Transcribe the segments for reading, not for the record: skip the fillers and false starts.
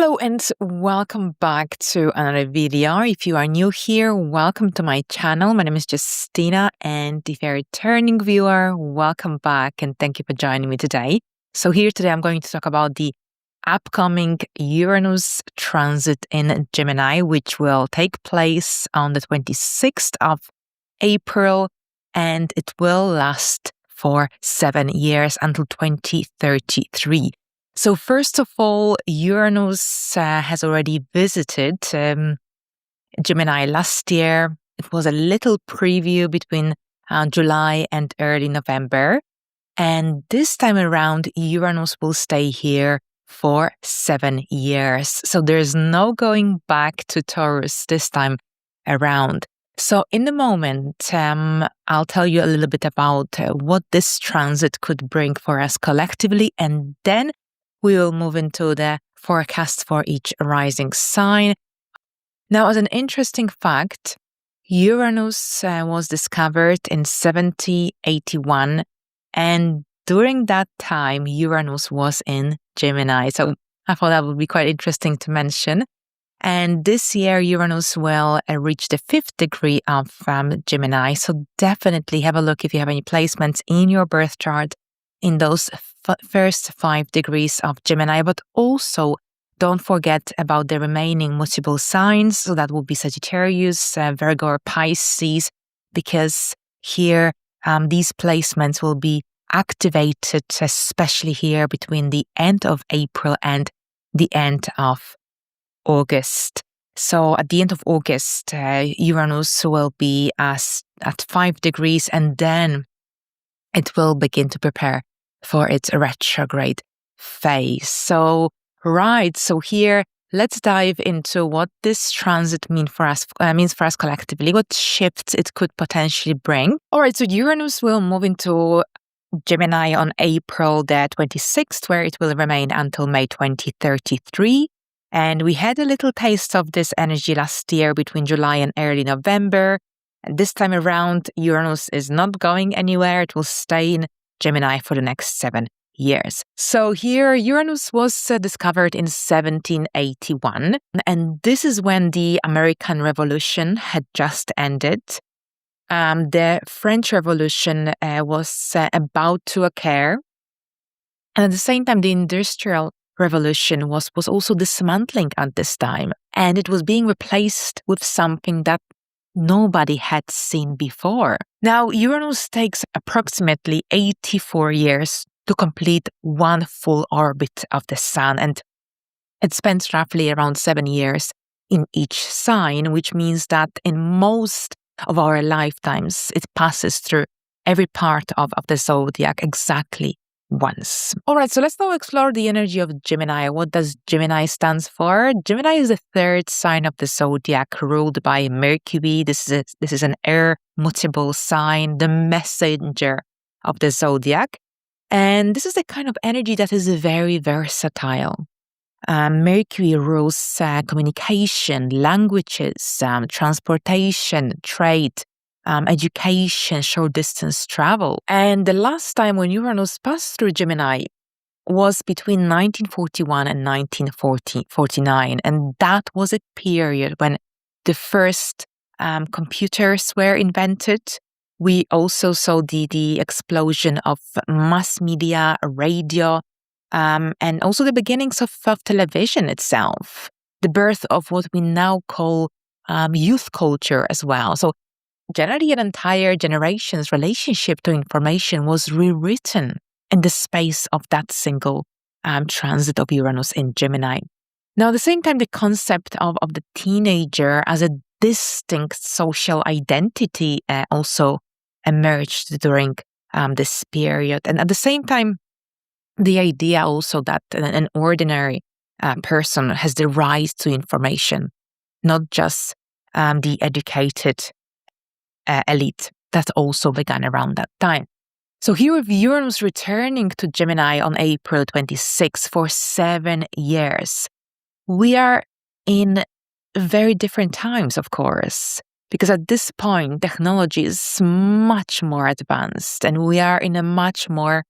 Hello and welcome back to another video. If you are new here, welcome to my channel. My name is Justyna, and if you're a returning viewer, welcome back and thank you for joining me today. So here today I'm going to talk about the upcoming Uranus transit in Gemini, which will take place on the 26th of April, and it will last for 7 years until 2033. So first of all, Uranus has already visited Gemini last year. It was a little preview between July and early November. And this time around, Uranus will stay here for 7 years. So there's no going back to Taurus this time around. So in the moment, I'll tell you a little bit about what this transit could bring for us collectively, and then we will move into the forecast for each rising sign. Now, as an interesting fact, Uranus was discovered in 1781, and during that time, Uranus was in Gemini. So I thought that would be quite interesting to mention. And this year, Uranus will reach the 5th degree of Gemini. So definitely have a look if you have any placements in your birth chart in those first 5 degrees of Gemini, but also don't forget about the remaining mutable signs. So that will be Sagittarius, Virgo, or Pisces, because here these placements will be activated, especially here between the end of April and the end of August. So at the end of August, Uranus will be at 5 degrees, and then it will begin to prepare for its retrograde phase. So here, let's dive into what this transit means for us collectively, what shifts it could potentially bring. All right, so Uranus will move into Gemini on April the 26th, where it will remain until May 2033. And we had a little taste of this energy last year between July and early November. And this time around, Uranus is not going anywhere. It will stay in Gemini for the next 7 years. So here, Uranus was discovered in 1781, and this is when the American Revolution had just ended. The French Revolution was about to occur, and at the same time, the Industrial Revolution was also dismantling at this time, and it was being replaced with something that nobody had seen before. Now, Uranus takes approximately 84 years to complete one full orbit of the Sun, and it spends roughly around 7 years in each sign, which means that in most of our lifetimes, it passes through every part of the zodiac exactly once. All right, so let's now explore the energy of Gemini. What does Gemini stands for? Gemini is the 3rd sign of the zodiac, ruled by Mercury. This is an air mutable sign, the messenger of the zodiac. And this is the kind of energy that is very versatile. Mercury rules communication, languages, transportation, trade, education, short distance travel. And the last time when Uranus passed through Gemini was between 1941 and 1949. And that was a period when the first computers were invented. We also saw the explosion of mass media, radio, and also the beginnings of television itself, the birth of what we now call youth culture as well. So generally, an entire generation's relationship to information was rewritten in the space of that single transit of Uranus in Gemini. Now, at the same time, the concept of the teenager as a distinct social identity also emerged during this period. And at the same time, the idea also that an ordinary person has the right to information, not just the educated elite, that also began around that time. So here with Uranus returning to Gemini on April 26 for 7 years, we are in very different times, of course, because at this point, technology is much more advanced, and we are in a much more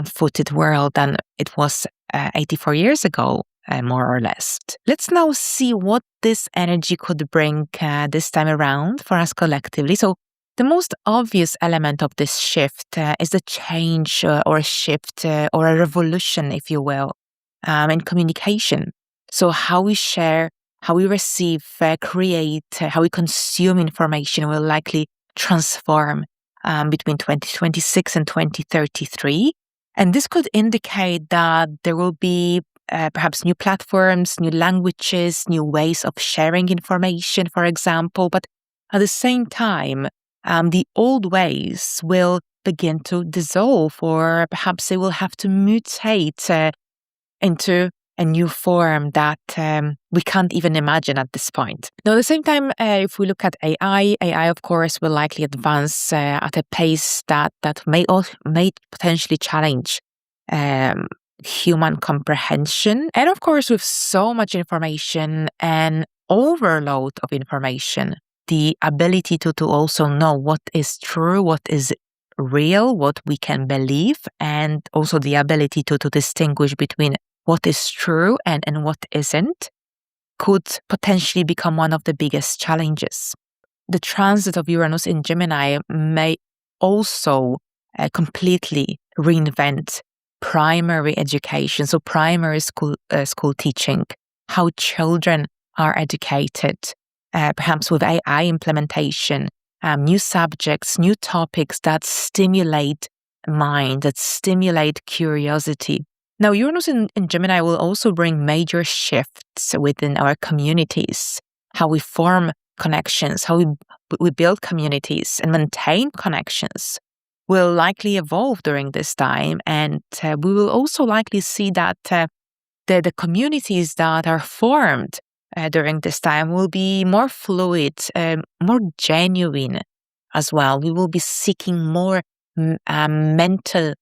footed world than it was 84 years ago. more or less. Let's now see what this energy could bring this time around for us collectively. So the most obvious element of this shift is the change or a shift or a revolution, if you will, in communication. So how we share, how we receive, create, how we consume information will likely transform between 2026 and 2033. And this could indicate that there will be perhaps new platforms, new languages, new ways of sharing information, for example. But at the same time, the old ways will begin to dissolve, or perhaps they will have to mutate into a new form that we can't even imagine at this point. Now, at the same time, if we look at AI, of course, will likely advance at a pace that may potentially challenge human comprehension. And of course, with so much information and overload of information, the ability to also know what is true, what is real, what we can believe, and also the ability to distinguish between what is true and what isn't, could potentially become one of the biggest challenges. The transit of Uranus in Gemini may also completely reinvent primary education, so primary school teaching, how children are educated, perhaps with AI implementation, new subjects, new topics that stimulate mind, that stimulate curiosity. Now, Uranus in Gemini will also bring major shifts within our communities, how we form connections, how we build communities and maintain connections will likely evolve during this time. And we will also likely see that the communities that are formed during this time will be more fluid, more genuine as well. We will be seeking more mental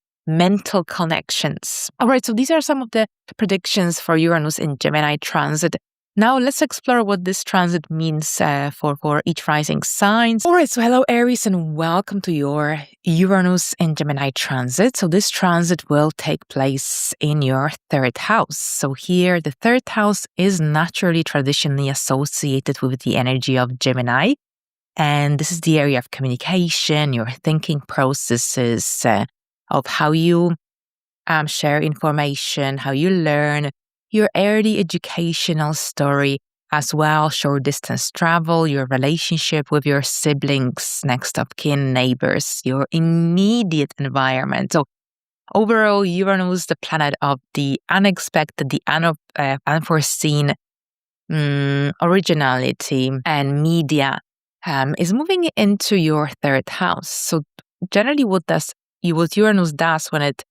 connections. All right, so these are some of the predictions for Uranus in Gemini transit. Now let's explore what this transit means for each rising signs. All right, so hello Aries and welcome to your Uranus in Gemini transit. So this transit will take place in your third house. So here the third house is naturally traditionally associated with the energy of Gemini. And this is the area of communication, your thinking processes, of how you share information, how you learn, your early educational story as well, short distance travel, your relationship with your siblings, next of kin, neighbors, your immediate environment. So overall, Uranus, the planet of the unexpected, the unforeseen, originality and media, is moving into your third house. So generally what Uranus does when it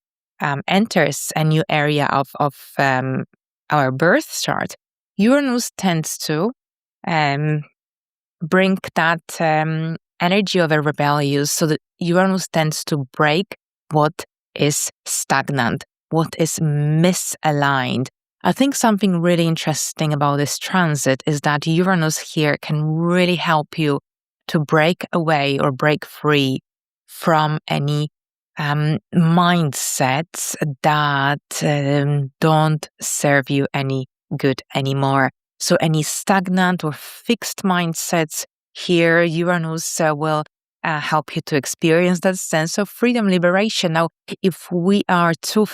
enters a new area of our birth chart, Uranus tends to bring that energy of a rebellious, so that Uranus tends to break what is stagnant, what is misaligned. I think something really interesting about this transit is that Uranus here can really help you to break away or break free from any mindsets that don't serve you any good anymore. So any stagnant or fixed mindsets, here Uranus will help you to experience that sense of freedom, liberation. Now, if we are too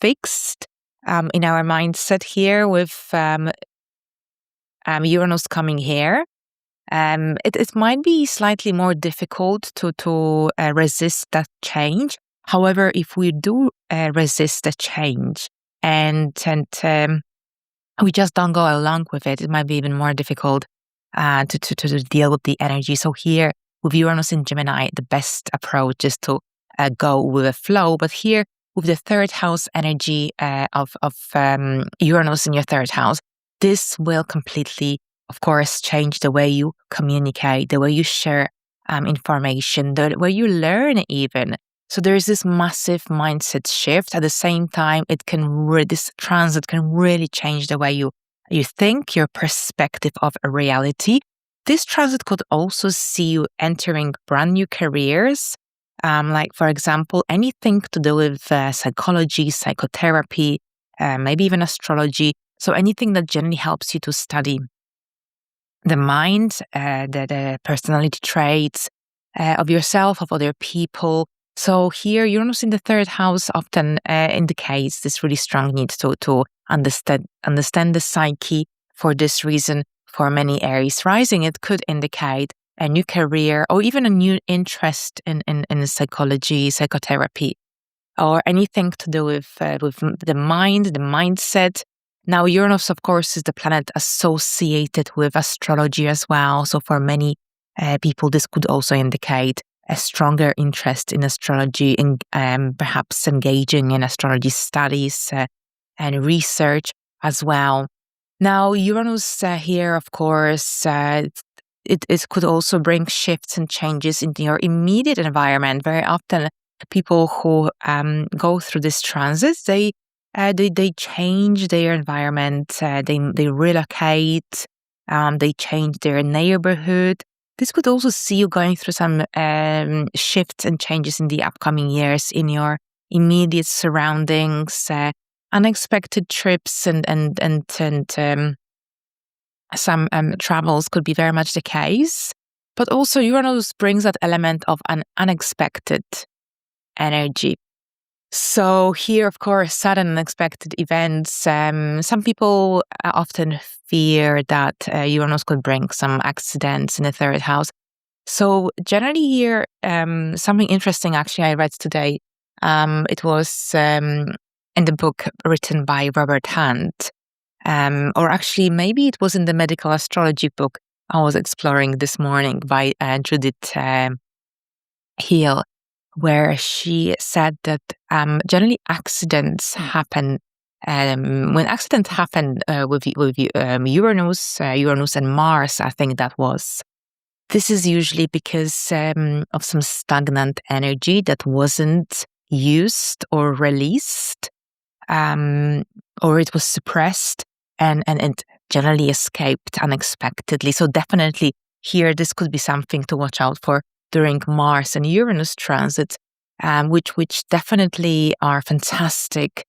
fixed in our mindset here with Uranus coming here, it might be slightly more difficult to resist that change. However, if we do resist the change and we just don't go along with it, it might be even more difficult to deal with the energy. So here, with Uranus in Gemini, the best approach is to go with the flow. But here, with the third house energy of Uranus in your third house, this will completely, of course, change the way you communicate, the way you share information, the way you learn even. So there's this massive mindset shift. At the same time, this transit can really change the way you think, your perspective of a reality. This transit could also see you entering brand new careers, like, for example, anything to do with psychology, psychotherapy, maybe even astrology. So anything that generally helps you to study the mind, the personality traits of yourself, of other people. So here, Uranus in the third house often indicates this really strong need to understand the psyche. For this reason, for many Aries rising, it could indicate a new career or even a new interest in psychology, psychotherapy, or anything to do with the mind, the mindset. Now, Uranus, of course, is the planet associated with astrology as well. So for many people, this could also indicate a stronger interest in astrology, and perhaps engaging in astrology studies and research as well. Now, Uranus here, of course, it could also bring shifts and changes into your immediate environment. Very often, people who go through this transit, they change their environment, they relocate, they change their neighborhood. This could also see you going through some shifts and changes in the upcoming years in your immediate surroundings, unexpected trips and some travels could be very much the case. But also Uranus brings that element of an unexpected energy. So here, of course, sudden unexpected events. Some people often fear that Uranus could bring some accidents in the third house. So generally here, something interesting actually I read today. It was in the book written by Robert Hunt, or actually maybe it was in the medical astrology book I was exploring this morning by Judith Hill, where she said that generally accidents happen. When accidents happen with Uranus and Mars, I think that was. This is usually because of some stagnant energy that wasn't used or released, or it was suppressed and it generally escaped unexpectedly. So definitely here, this could be something to watch out for during Mars and Uranus transits, which definitely are fantastic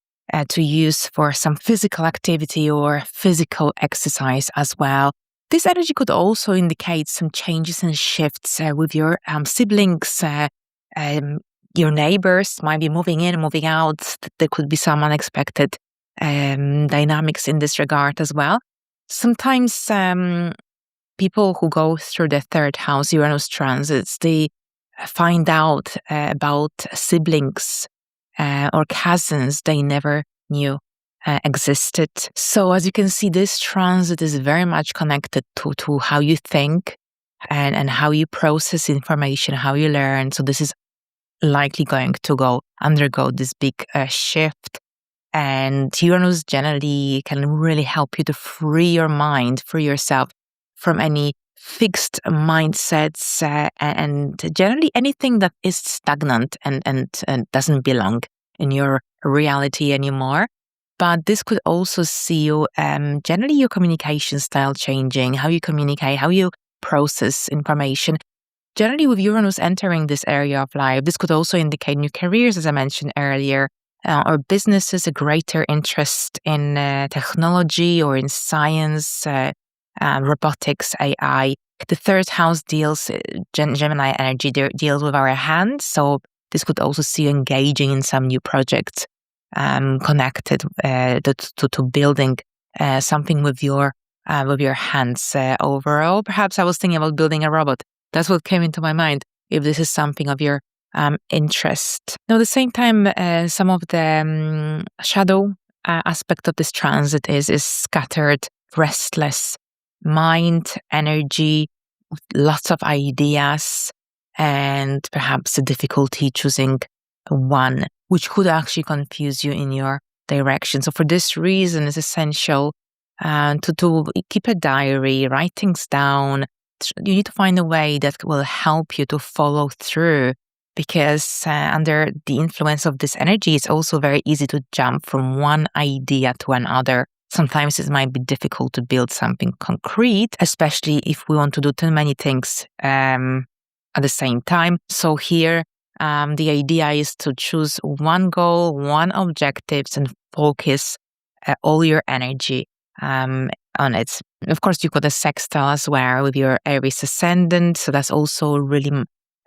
to use for some physical activity or physical exercise as well. This energy could also indicate some changes and shifts with your siblings, your neighbors might be moving in, moving out. There could be some unexpected dynamics in this regard as well. Sometimes people who go through the third house Uranus transits, they find out about siblings or cousins they never knew existed. So as you can see, this transit is very much connected to how you think and how you process information, how you learn. So this is likely going to undergo this big shift. And Uranus generally can really help you to free your mind, free yourself from any fixed mindsets and generally anything that is stagnant and doesn't belong in your reality anymore. But this could also see you, generally your communication style changing, how you communicate, how you process information. Generally with Uranus entering this area of life, this could also indicate new careers, as I mentioned earlier, or businesses, a greater interest in technology or in science, robotics, AI. The third house deals, Gemini energy deals with our hands. So this could also see you engaging in some new projects connected to building something with your hands. Overall, perhaps I was thinking about building a robot. That's what came into my mind. If this is something of your interest. Now, at the same time, some of the shadow aspect of this transit is scattered, restless mind, energy, lots of ideas, and perhaps a difficulty choosing one, which could actually confuse you in your direction. So for this reason, it's essential to keep a diary, write things down. You need to find a way that will help you to follow through, because under the influence of this energy, it's also very easy to jump from one idea to another. Sometimes it might be difficult to build something concrete, especially if we want to do too many things at the same time. So here, the idea is to choose one goal, one objective, and focus all your energy on it. Of course, you've got a sextile as well with your Aries ascendant, so that's also really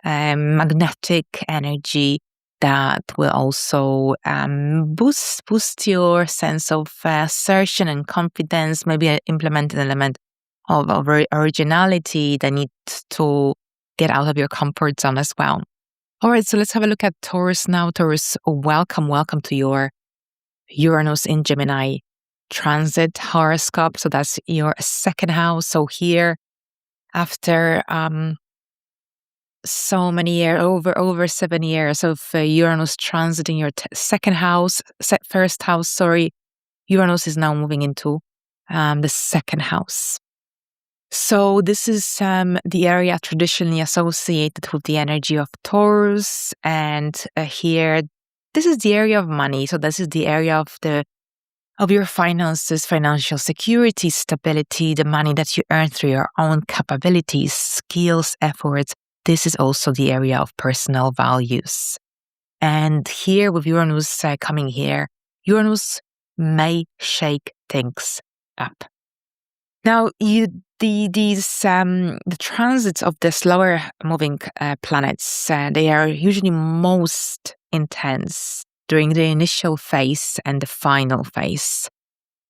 magnetic energy that will also boost your sense of assertion and confidence, maybe implement an element of originality that needs to get out of your comfort zone as well. All right, so let's have a look at Taurus now. Taurus, welcome to your Uranus in Gemini transit horoscope. So that's your second house. So here, after so many years, over 7 years of Uranus transiting your first house, sorry, Uranus is now moving into the second house. So this is the area traditionally associated with the energy of Taurus, and here, this is the area of money. So this is the area of your finances, financial security, stability, the money that you earn through your own capabilities, skills, efforts. This is also the area of personal values. And here with Uranus coming here, Uranus may shake things up. Now, the transits of the slower moving planets, they are usually most intense during the initial phase and the final phase.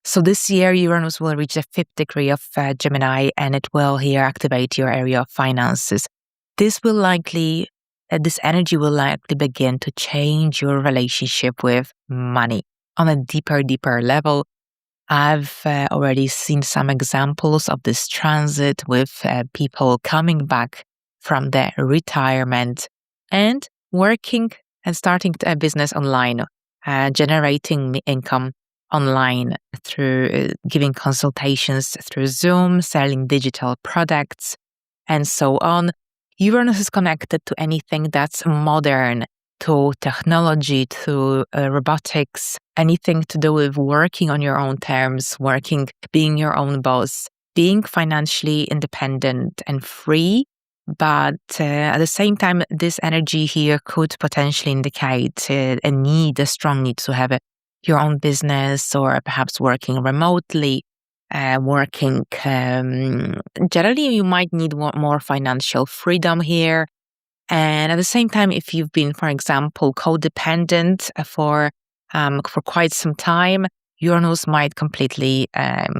So this year, Uranus will reach the 5th degree of Gemini, and it will here activate your area of finances. This energy will likely begin to change your relationship with money on a deeper level. I've already seen some examples of this transit with people coming back from their retirement and working and starting a business online, generating income online through giving consultations through Zoom, selling digital products, and so on. Uranus is connected to anything that's modern, to technology, to robotics, anything to do with working on your own terms, being your own boss, being financially independent and free. But at the same time, this energy here could potentially indicate a strong need to have your own business, or perhaps working remotely, generally you might need more financial freedom here. And at the same time, if you've been, for example, codependent for quite some time, Uranus might completely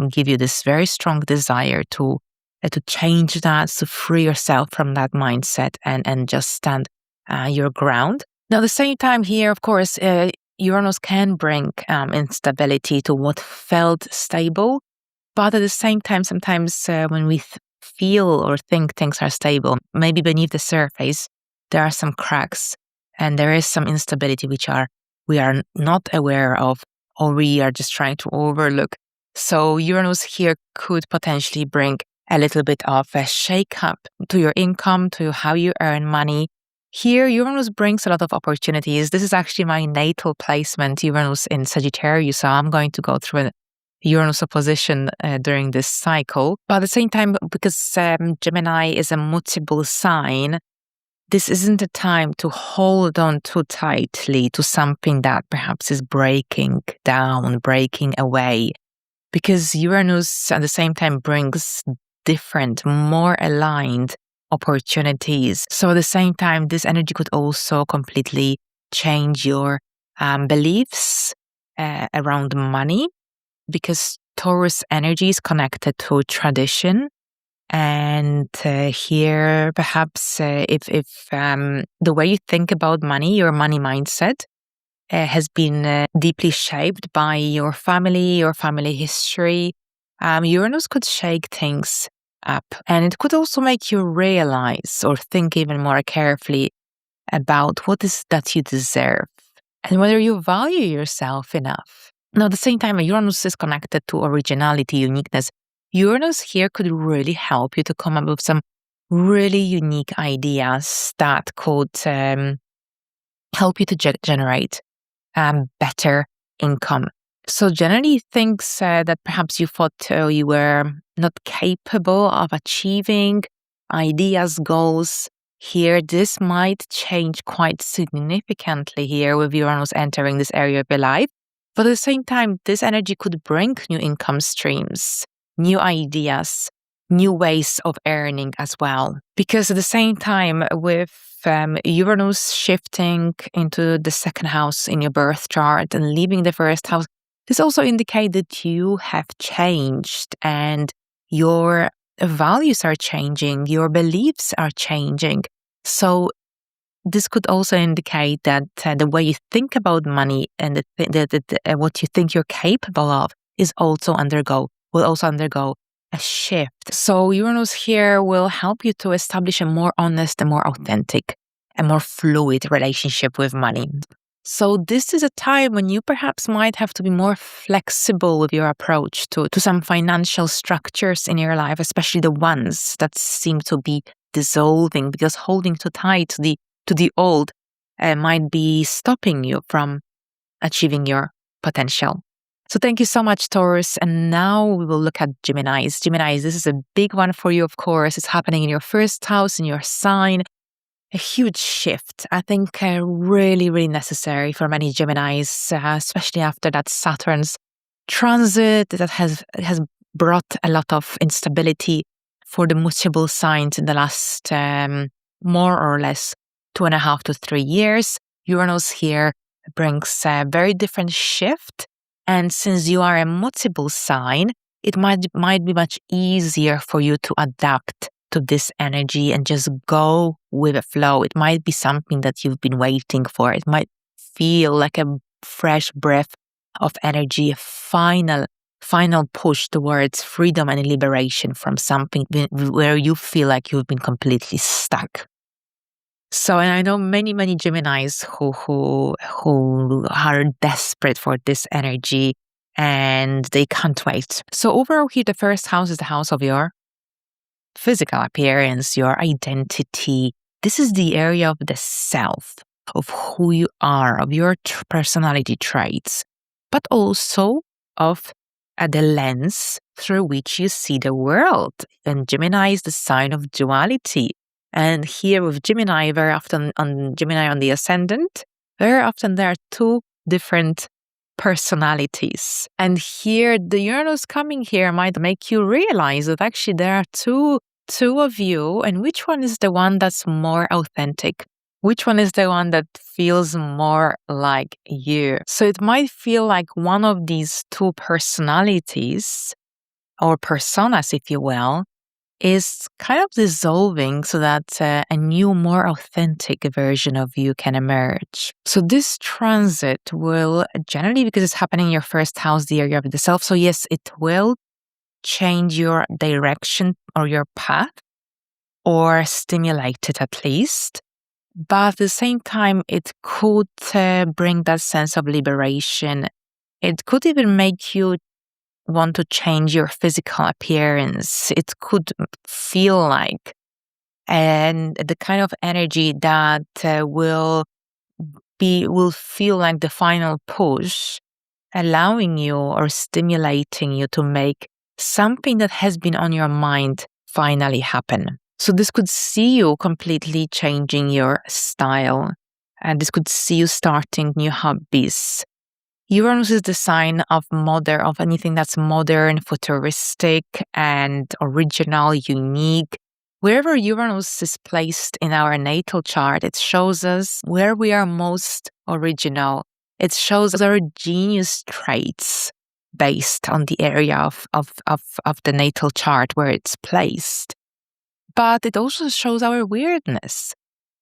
give you this very strong desire to change that, to free yourself from that mindset and just stand your ground. Now, at the same time here, of course, Uranus can bring instability to what felt stable. But at the same time, sometimes when we feel or think things are stable, maybe beneath the surface, there are some cracks and there is some instability we are not aware of, or we are just trying to overlook. So Uranus here could potentially bring a little bit of a shake-up to your income, to how you earn money. Here, Uranus brings a lot of opportunities. This is actually my natal placement, Uranus in Sagittarius, so I'm going to go through a Uranus opposition during this cycle. But at the same time, because Gemini is a mutable sign, this isn't a time to hold on too tightly to something that perhaps is breaking down, breaking away. Because Uranus at the same time brings different, more aligned opportunities. So at the same time, this energy could also completely change your beliefs around money, because Taurus energy is connected to tradition. And here, perhaps if the way you think about money, your money mindset, has been deeply shaped by your family history, Uranus could shake things up. And it could also make you realize or think even more carefully about what is that you deserve and whether you value yourself enough. Now, at the same time, Uranus is connected to originality, uniqueness. Uranus here could really help you to come up with some really unique ideas that could help you to generate better income. So generally things that perhaps you thought you were not capable of achieving, ideas, goals, here this might change quite significantly here with Uranus entering this area of your life. But at the same time, this energy could bring new income streams, new ideas, new ways of earning as well. Because at the same time, with Uranus shifting into the second house in your birth chart and leaving the first house, this also indicates that you have changed and your values are changing, your beliefs are changing. So this could also indicate that the way you think about money and what you think you're capable of will also undergo a shift. So Uranus here will help you to establish a more honest, a more authentic, a more fluid relationship with money. So this is a time when you perhaps might have to be more flexible with your approach to some financial structures in your life, especially the ones that seem to be dissolving, because holding too tight to the old might be stopping you from achieving your potential. So thank you so much, Taurus. And now we will look at Geminis. Geminis, this is a big one for you, of course. It's happening in your first house, in your sign. A huge shift, I think, really, really necessary for many Geminis, especially after that Saturn's transit that has brought a lot of instability for the mutable signs in the last more or less 2.5 to 3 years. Uranus here brings a very different shift. And since you are a mutable sign, it might be much easier for you to adapt to this energy and just go with the flow. It might be something that you've been waiting for. It might feel like a fresh breath of energy, a final push towards freedom and liberation from something where you feel like you've been completely stuck. So, and I know many Geminis who are desperate for this energy and they can't wait. So overall here, the first house is the house of your physical appearance, your identity. This is the area of the self, of who you are, of your personality traits, but also of the lens through which you see the world. And Gemini is the sign of duality. And here with Gemini, very often on Gemini on the ascendant, very often there are two different personalities. And here, the Uranus coming here might make you realize that actually there are two of you, and which one is the one that's more authentic? Which one is the one that feels more like you? So it might feel like one of these two personalities, or personas, if you will, is kind of dissolving so that a new, more authentic version of you can emerge. So this transit will generally, because it's happening in your first house, the area of the self, so yes, it will change your direction or your path, or stimulate it at least. But at the same time, it could bring that sense of liberation. It could even make you want to change your physical appearance. It could feel like, and the kind of energy that will feel like the final push, allowing you or stimulating you to make something that has been on your mind finally happen. So this could see you completely changing your style, and this could see you starting new hobbies. Uranus is the sign of anything that's modern, futuristic, and original, unique. Wherever Uranus is placed in our natal chart, it shows us where we are most original. It shows us our genius traits based on the area of the natal chart where it's placed. But it also shows our weirdness.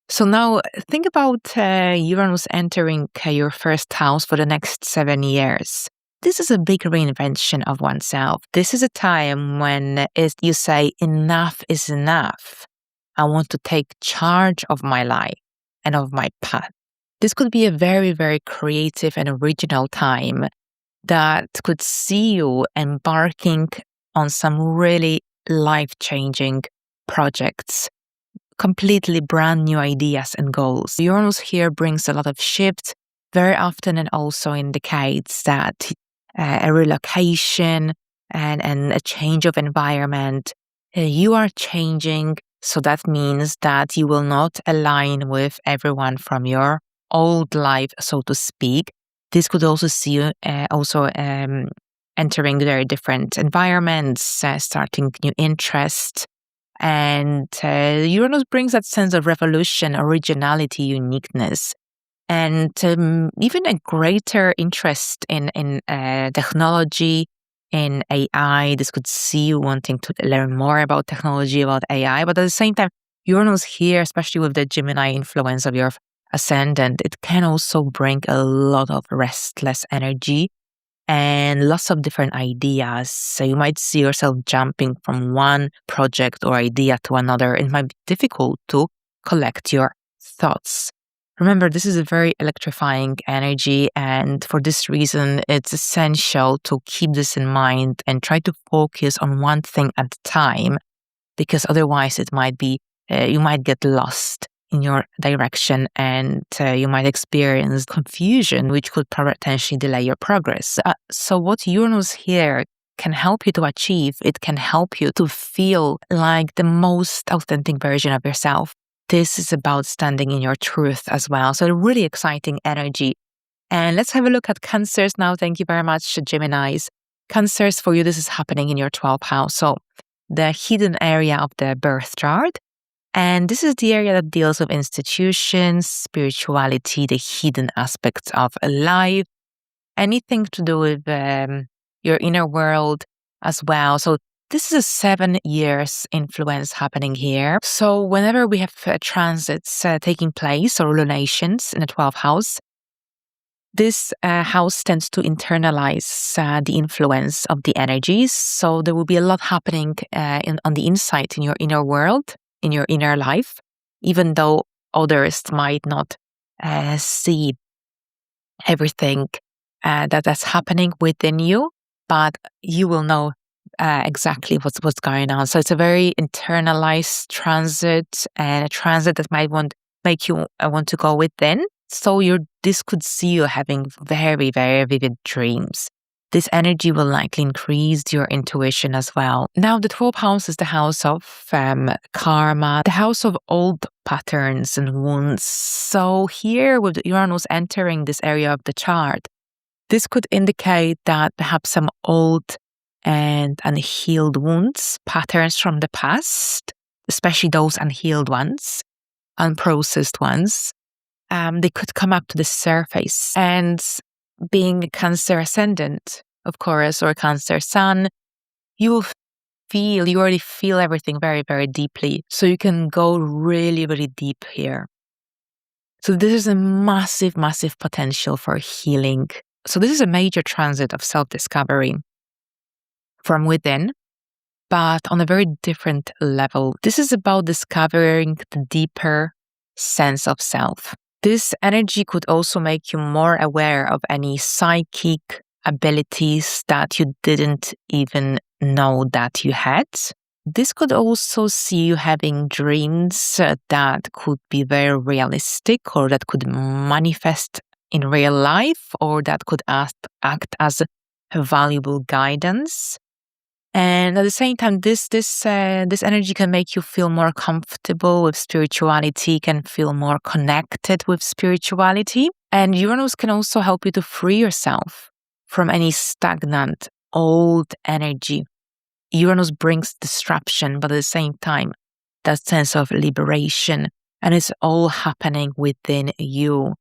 So now think about Uranus entering your first house for the next 7 years. This is a big reinvention of oneself. This is a time when you say, enough is enough. I want to take charge of my life and of my path. This could be a very, very creative and original time that could see you embarking on some really life-changing projects, completely brand new ideas and goals. Uranus here brings a lot of shift very often, and also indicates that a relocation and a change of environment. You are changing, so that means that you will not align with everyone from your old life, so to speak. This could also see you entering very different environments, starting new interests. And Uranus brings that sense of revolution, originality, uniqueness, and even a greater interest in technology, in AI. This could see you wanting to learn more about technology, about AI. But at the same time, Uranus here, especially with the Gemini influence of your ascendant, it can also bring a lot of restless energy and lots of different ideas. So you might see yourself jumping from one project or idea to another. It might be difficult to collect your thoughts. Remember, this is a very electrifying energy, and for this reason, it's essential to keep this in mind and try to focus on one thing at a time, because otherwise it might be, you might get lost in your direction, and you might experience confusion, which could potentially delay your progress. So what Uranus here can help you to achieve, it can help you to feel like the most authentic version of yourself. This is about standing in your truth as well. So a really exciting energy. And let's have a look at Cancers now. Thank you very much, Geminis. Cancers, for you, this is happening in your 12th house. So the hidden area of the birth chart. And this is the area that deals with institutions, spirituality, the hidden aspects of life, anything to do with your inner world as well. So this is a 7 years influence happening here. So whenever we have transits taking place or lunations in the 12th house, this house tends to internalize the influence of the energies. So there will be a lot happening on the inside in your inner world, in your inner life, even though others might not see everything that's happening within you, but you will know exactly what's going on. So it's a very internalized transit, and a transit that might make you want to go within. So this could see you having very, very vivid dreams. This energy will likely increase your intuition as well. Now, the 12th house is the house of karma, the house of old patterns and wounds. So here, with Uranus entering this area of the chart, this could indicate that perhaps some old and unhealed wounds, patterns from the past, especially those unhealed ones, unprocessed ones, they could come up to the surface. And being a Cancer ascendant, of course, or a Cancer sun, you already feel everything very, very deeply. So you can go really, really deep here. So this is a massive, massive potential for healing. So this is a major transit of self-discovery from within, but on a very different level. This is about discovering the deeper sense of self. This energy could also make you more aware of any psychic abilities that you didn't even know that you had. This could also see you having dreams that could be very realistic, or that could manifest in real life, or that could act as a valuable guidance. And at the same time, this energy can make you feel more comfortable with spirituality, can feel more connected with spirituality. And Uranus can also help you to free yourself from any stagnant, old energy. Uranus brings disruption, but at the same time, that sense of liberation. And it's all happening within you.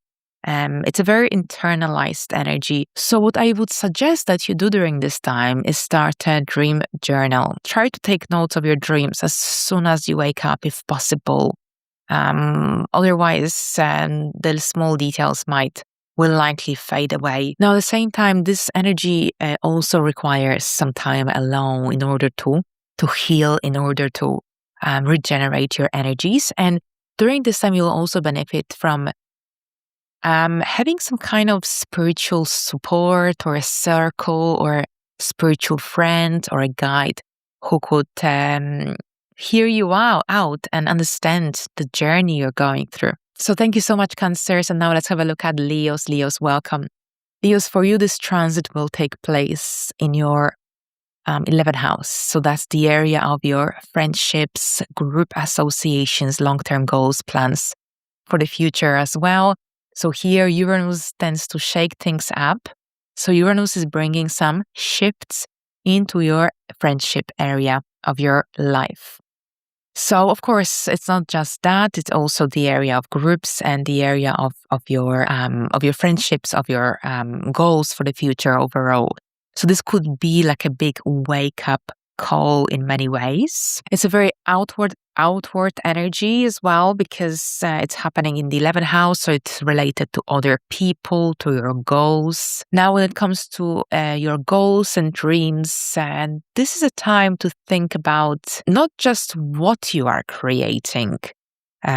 It's a very internalized energy. So what I would suggest that you do during this time is start a dream journal. Try to take notes of your dreams as soon as you wake up, if possible. Otherwise, the small details will likely fade away. Now, at the same time, this energy also requires some time alone in order to heal, in order to regenerate your energies. And during this time, you'll also benefit from having some kind of spiritual support, or a circle, or a spiritual friend, or a guide who could hear you out and understand the journey you're going through. So thank you so much, Cancers. And now let's have a look at Leos. Leos, welcome. Leos, for you, this transit will take place in your 11th house. So that's the area of your friendships, group associations, long-term goals, plans for the future as well. So here Uranus tends to shake things up. So Uranus is bringing some shifts into your friendship area of your life. So of course, it's not just that; it's also the area of groups and the area of your friendships, of your goals for the future overall. So this could be like a big wake up call in many ways. It's a very outward energy as well, because it's happening in the 11th house, so it's related to other people, to your goals. Now, when it comes to your goals and dreams, and this is a time to think about not just what you are creating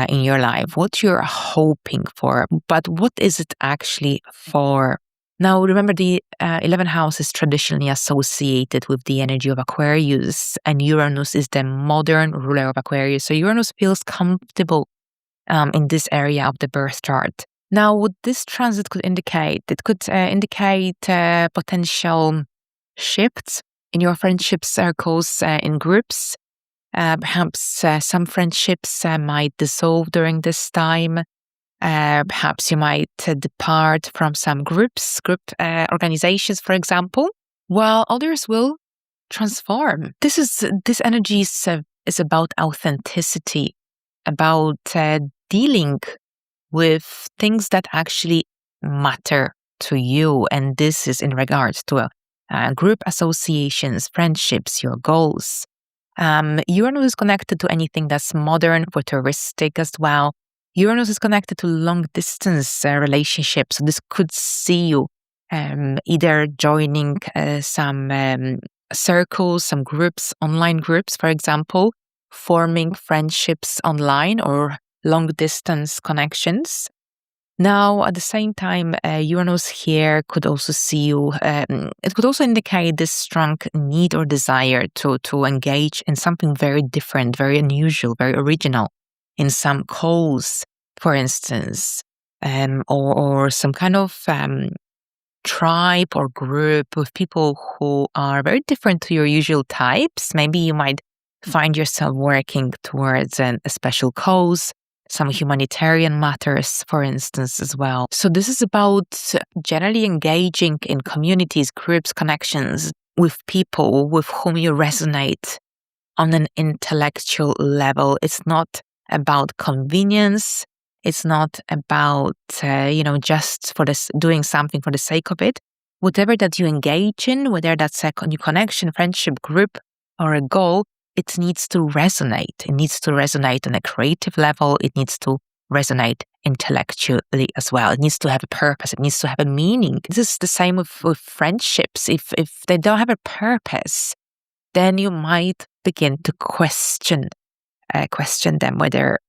in your life, what you're hoping for, but what is it actually for? Now, remember, the 11th house is traditionally associated with the energy of Aquarius, and Uranus is the modern ruler of Aquarius. So Uranus feels comfortable in this area of the birth chart. Now, what this transit could indicate, it could indicate potential shifts in your friendship circles, in groups. Perhaps some friendships might dissolve during this time. Perhaps you might depart from some group organizations, for example, while others will transform. This energy is about authenticity, about dealing with things that actually matter to you, and this is in regards to group associations, friendships, your goals. Uranus is connected to anything that's modern, futuristic as well. Uranus is connected to long-distance relationships. So this could see you either joining some circles, some groups, online groups, for example, forming friendships online or long-distance connections. Now, at the same time, Uranus here could also see you, it could also indicate this strong need or desire to engage in something very different, very unusual, very original, in some cause, for instance, or some kind of tribe or group with people who are very different to your usual types. Maybe you might find yourself working towards a special cause, some humanitarian matters, for instance, as well. So this is about generally engaging in communities, groups, connections with people with whom you resonate on an intellectual level. It's not about convenience. It's not about, just for this, doing something for the sake of it. Whatever that you engage in, whether that's a new connection, friendship, group, or a goal, it needs to resonate. It needs to resonate on a creative level. It needs to resonate intellectually as well. It needs to have a purpose. It needs to have a meaning. This is the same with friendships. If they don't have a purpose, then you might begin to question them, whether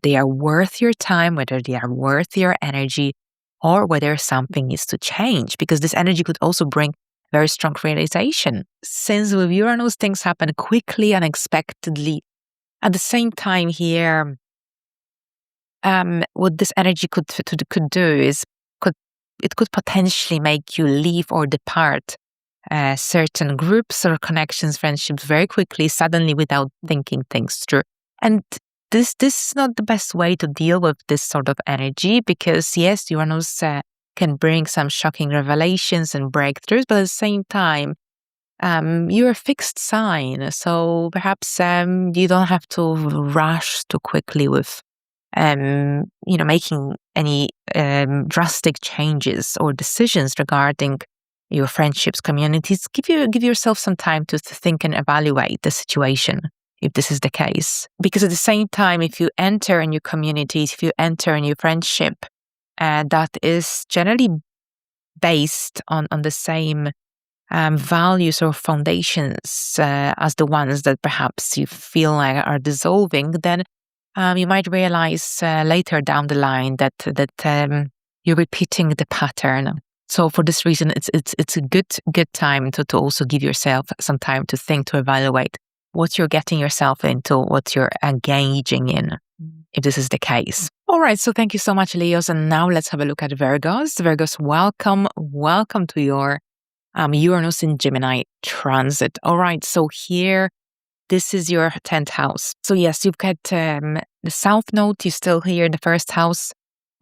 they are worth your time, whether they are worth your energy, or whether something needs to change, because this energy could also bring very strong realization. Since with Uranus, things happen quickly, unexpectedly. At the same time here, what this energy could do is it could potentially make you leave or depart certain groups or connections, friendships very quickly, suddenly, without thinking things through. And this is not the best way to deal with this sort of energy, because yes, Uranus can bring some shocking revelations and breakthroughs, but at the same time, you're a fixed sign, so perhaps you don't have to rush too quickly with making any drastic changes or decisions regarding your friendships, communities. Give yourself some time to think and evaluate the situation, if this is the case. Because at the same time, if you enter a new community, if you enter a new friendship, that is generally based on the same values or foundations as the ones that perhaps you feel like are dissolving, then you might realize later down the line that you're repeating the pattern. So for this reason, it's a good time to also give yourself some time to think, to evaluate what you're getting yourself into, what you're engaging in, if this is the case. All right, so thank you so much, Leos. And now let's have a look at Virgos. Virgos, welcome to your Uranus in Gemini transit. All right, so here, this is your 10th house. So yes, you've got the South Node, you still here in the first house.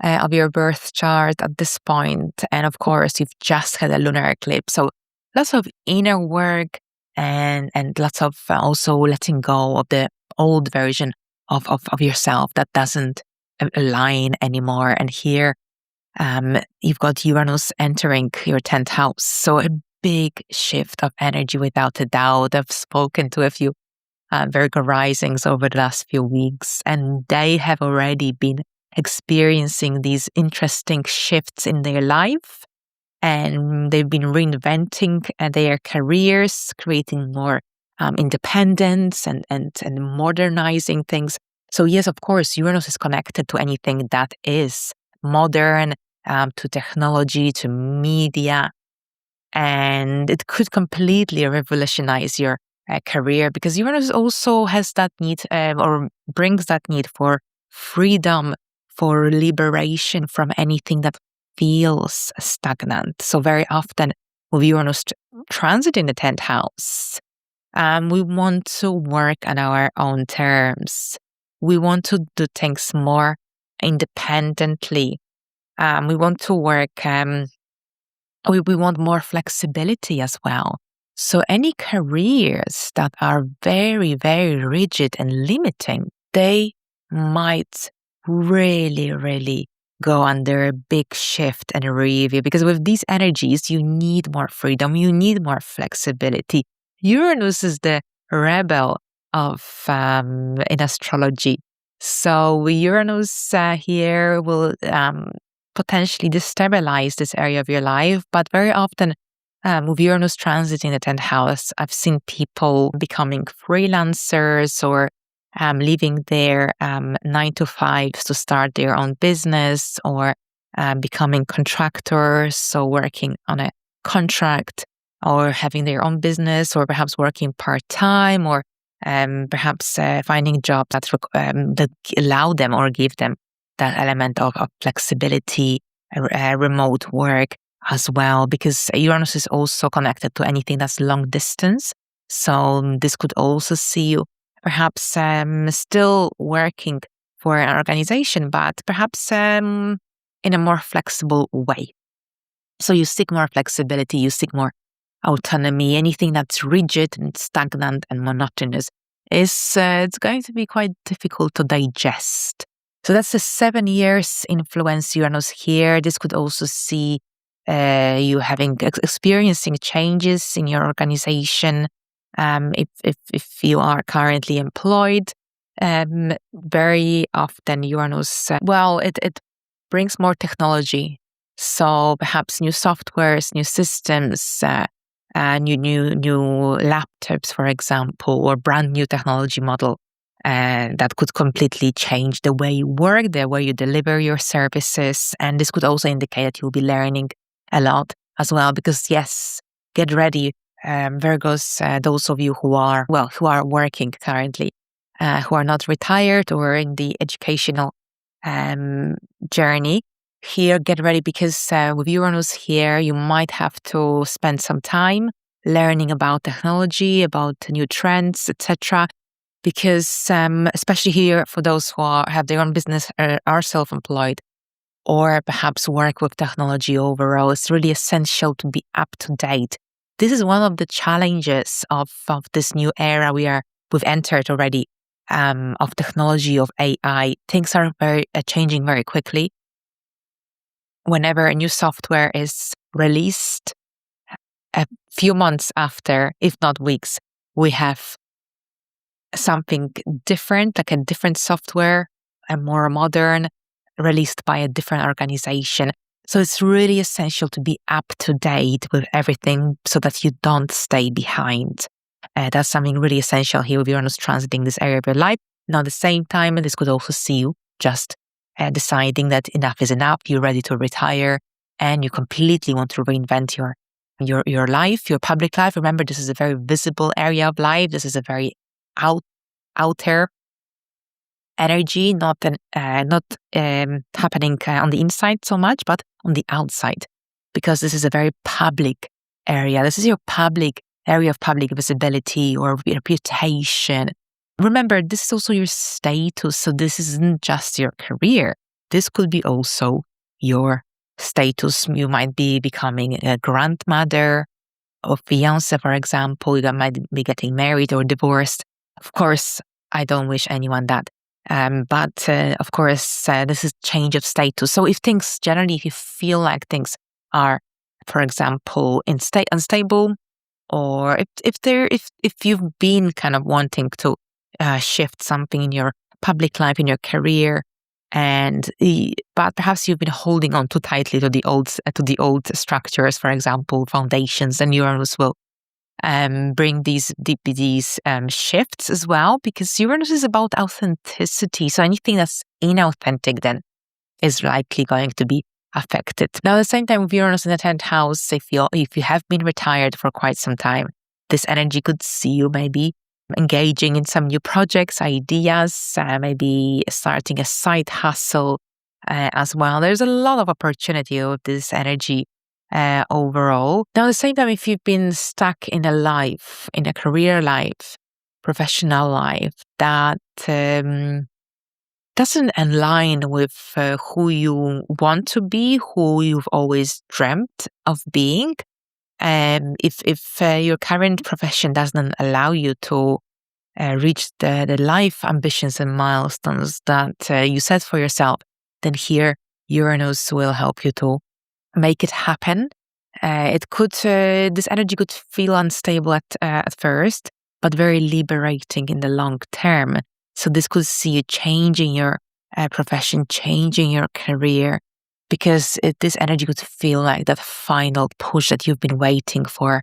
of your birth chart at this point. And of course, you've just had a lunar eclipse. So lots of inner work and lots of also letting go of the old version of yourself that doesn't align anymore. And here, you've got Uranus entering your 10th house. So a big shift of energy without a doubt. I've spoken to a few Virgo risings over the last few weeks, and they have already been experiencing these interesting shifts in their life. And they've been reinventing their careers, creating more independence and modernizing things. So yes, of course, Uranus is connected to anything that is modern, to technology, to media. And it could completely revolutionize your career, because Uranus also has that need or brings that need for freedom, for liberation from anything that feels stagnant. So very often with Uranus transit in the 10th house, we want to work on our own terms. We want to do things more independently. We want to work, we want more flexibility as well. So any careers that are very, very rigid and limiting, they might really, really go under a big shift and review, because with these energies, you need more freedom, you need more flexibility. Uranus is the rebel of in astrology. So Uranus here will potentially destabilize this area of your life, but very often with Uranus transiting the 10th house, I've seen people becoming freelancers or leaving their 9-to-5s to start their own business, or becoming contractors, so working on a contract, or having their own business, or perhaps working part-time, or perhaps finding jobs that allow them or give them that element of flexibility, remote work as well, because Uranus is also connected to anything that's long distance. So this could also see you perhaps still working for an organization, but perhaps in a more flexible way. So you seek more flexibility, you seek more autonomy. Anything that's rigid and stagnant and monotonous is it's going to be quite difficult to digest. So that's the 7 years influence Uranus here. This could also see you experiencing changes in your organization. If you are currently employed, very often Uranus, it brings more technology. So perhaps new softwares, new systems, new laptops, for example, or brand new technology model that could completely change the way you work, the way you deliver your services. And this could also indicate that you'll be learning a lot as well, because yes, get ready, Virgos, those of you who are working currently, who are not retired or in the educational journey. Here, get ready, because with Uranus here, you might have to spend some time learning about technology, about new trends, etc. Because especially here, for those who have their own business, are self-employed, or perhaps work with technology overall, it's really essential to be up to date. This is one of the challenges of this new era we've entered already, of technology, of AI. Things are changing very quickly. Whenever a new software is released, a few months after, if not weeks, we have something different, like a different software, a more modern, released by a different organization. So it's really essential to be up to date with everything so that you don't stay behind. That's something really essential here with Uranus transiting this area of your life. Now, at the same time, this could also see you just deciding that enough is enough, you're ready to retire, and you completely want to reinvent your life, your public life. Remember, this is a very visible area of life. This is a very outer energy, not happening on the inside so much, but on the outside, because this is a very public area. This is your public area of public visibility or reputation. Remember, this is also your status. So this isn't just your career. this could be also your status. You might be becoming a grandmother or fiancé, for example. You might be getting married or divorced. Of course, I don't wish anyone that. But of course, this is change of status. So if you feel like things are, for example, unstable, or if you've been kind of wanting to shift something in your public life, in your career, but perhaps you've been holding on too tightly to the old structures, for example, foundations, and Uranus will bring these shifts as well, because Uranus is about authenticity. So anything that's inauthentic then is likely going to be affected. Now, at the same time, with Uranus in the 10th house, if you have been retired for quite some time, this energy could see you maybe engaging in some new projects, ideas, maybe starting a side hustle as well. There's a lot of opportunity with this energy overall. Now, at the same time, if you've been stuck in a career life, professional life that doesn't align with who you want to be, who you've always dreamt of being, if your current profession doesn't allow you to reach the life ambitions and milestones that you set for yourself, then here Uranus will help you to make it happen. This energy could feel unstable at first, but very liberating in the long term. So this could see you changing your profession, changing your career, because this energy could feel like that final push that you've been waiting for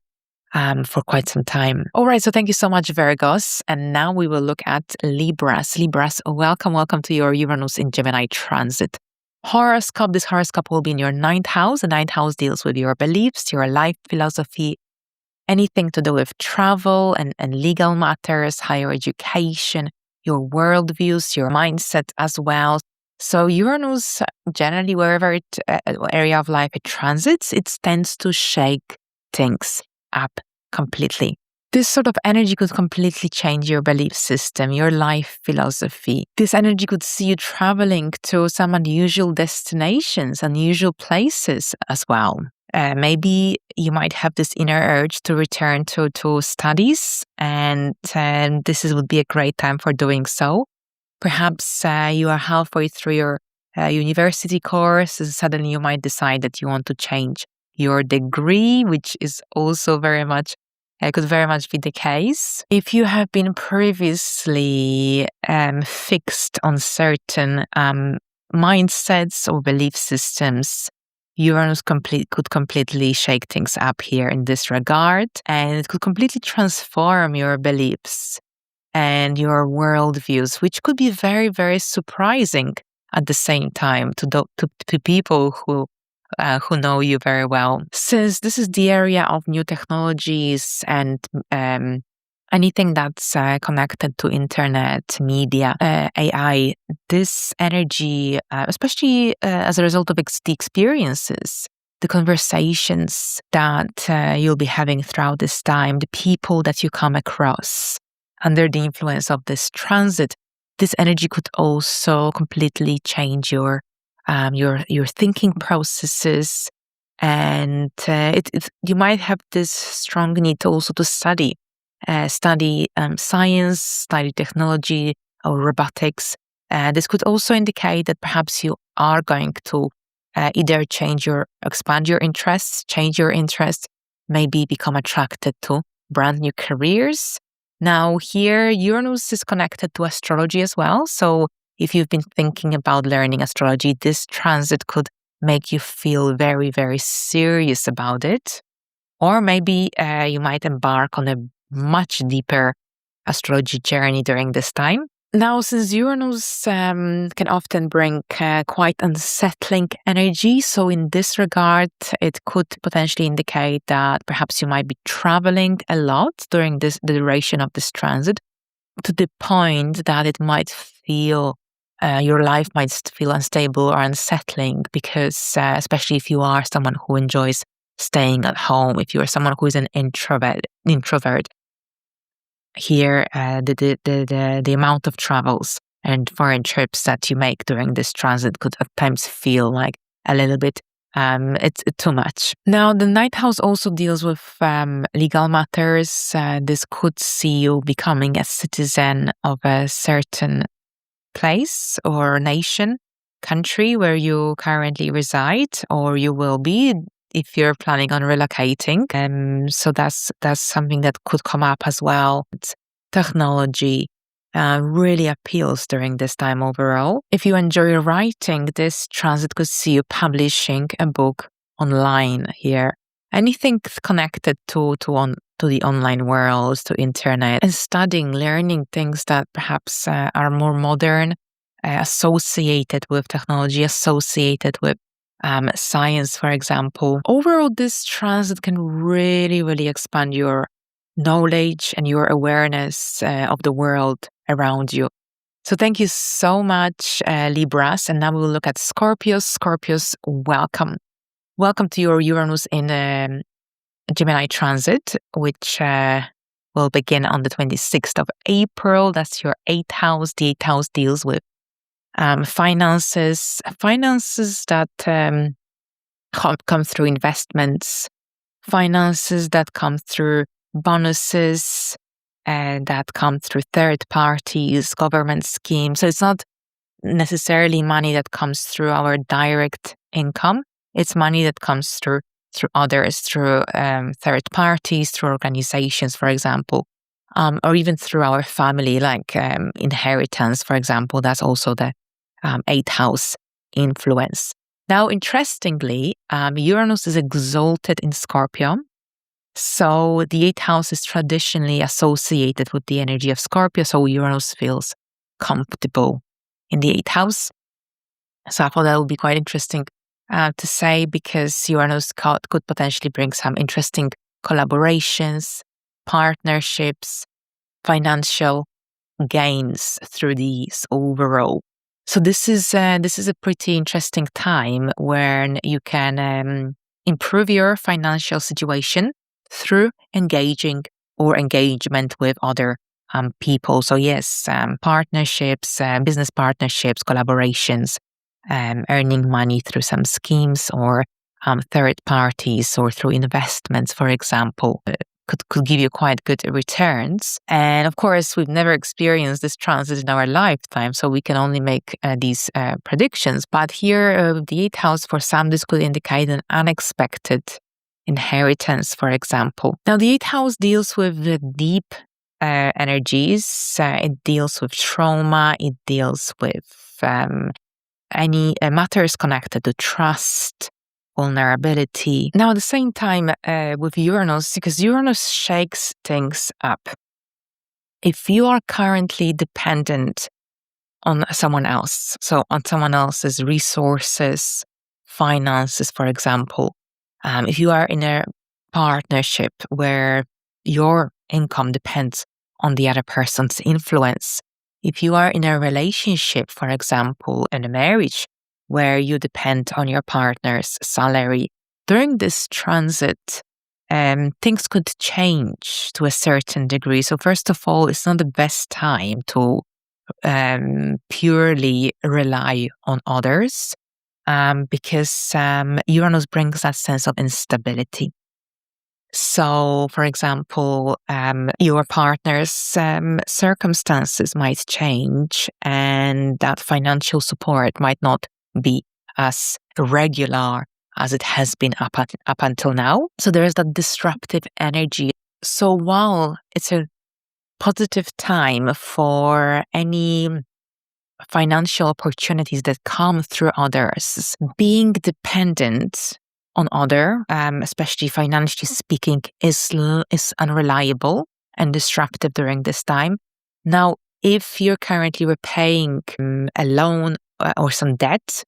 quite some time. All right, so thank you so much, Virgos. And now we will look at Libras. Libras, welcome to your Uranus in Gemini transit horoscope. This horoscope will be in your 9th house. The 9th house deals with your beliefs, your life philosophy, anything to do with travel and legal matters, higher education, your worldviews, your mindset as well. So Uranus, generally, wherever area of life it transits, it tends to shake things up completely. This sort of energy could completely change your belief system, your life philosophy. This energy could see you traveling to some unusual destinations, unusual places as well. Maybe you might have this inner urge to return to studies, and would be a great time for doing so. Perhaps you are halfway through your university course, and suddenly you might decide that you want to change your degree, which is also could very much be the case. If you have been previously fixed on certain mindsets or belief systems, Uranus could completely shake things up here in this regard, and it could completely transform your beliefs and your worldviews, which could be very, very surprising at the same time to people who know you very well. Since this is the area of new technologies and anything that's connected to internet, media, AI, this energy, especially as a result of the experiences, the conversations that you'll be having throughout this time, the people that you come across under the influence of this transit, this energy could also completely change your thinking processes, and you might have this strong need also to study science, study technology or robotics. This could also indicate that perhaps you are going to either expand your interests, change your interests, maybe become attracted to brand new careers. Now here, Uranus is connected to astrology as well. So if you've been thinking about learning astrology, this transit could make you feel very, very serious about it. Or maybe you might embark on a much deeper astrology journey during this time. Now, since Uranus can often bring quite unsettling energy, so in this regard, it could potentially indicate that perhaps you might be traveling a lot during the duration of this transit, to the point that it might feel your life might feel unstable or unsettling, because especially if you are someone who enjoys staying at home, if you are someone who is an introvert, here the amount of travels and foreign trips that you make during this transit could at times feel like a little bit it's too much. Now, the ninth house also deals with legal matters. This could see you becoming a citizen of a certain place or nation, country where you currently reside, or you will be if you're planning on relocating. So that's something that could come up as well. It's technology really appeals during this time overall. If you enjoy writing, this transit could see you publishing a book online here. Anything connected to the online world, to internet, and studying, learning things that perhaps are more modern, associated with technology, associated with science, for example. Overall, this transit can really, really expand your knowledge and your awareness of the world around you. So thank you so much, Libras. And now we will look at Scorpios. Scorpios, welcome. Welcome to your Uranus in Gemini transit, which will begin on the 26th of April. That's your 8th house. The 8th house deals with finances that come through investments, finances that come through bonuses, and that come through third parties, government schemes. So it's not necessarily money that comes through our direct income. It's money that comes through others, through third parties, through organizations, for example, or even through our family, like inheritance, for example. That's also the 8th house influence. Now, interestingly, Uranus is exalted in Scorpio. So the 8th house is traditionally associated with the energy of Scorpio. So Uranus feels comfortable in the 8th house. So I thought that would be quite interesting to say, because Uranus could potentially bring some interesting collaborations, partnerships, financial gains through these overall. So this is a pretty interesting time when you can improve your financial situation through engagement with other people. So yes, partnerships, business partnerships, collaborations, earning money through some schemes or third parties, or through investments, for example, could give you quite good returns. And of course, we've never experienced this transit in our lifetime, so we can only make these predictions. But here, the 8th house, for some, this could indicate an unexpected inheritance, for example. Now, the 8th house deals with the deep energies. It deals with trauma. It deals with any matters connected to trust, vulnerability. Now, at the same time, with Uranus, because Uranus shakes things up. If you are currently dependent on someone else, so on someone else's resources, finances, for example, if you are in a partnership where your income depends on the other person's influence, if you are in a relationship, for example, in a marriage where you depend on your partner's salary, during this transit, things could change to a certain degree. So first of all, it's not the best time to purely rely on others, because Uranus brings that sense of instability. So, for example, your partner's circumstances might change, and that financial support might not be as regular as it has been up until now. So there is that disruptive energy. So while it's a positive time for any financial opportunities that come through others, being dependent on other, especially financially speaking, is unreliable and disruptive during this time. Now, if you're currently repaying a loan or some debt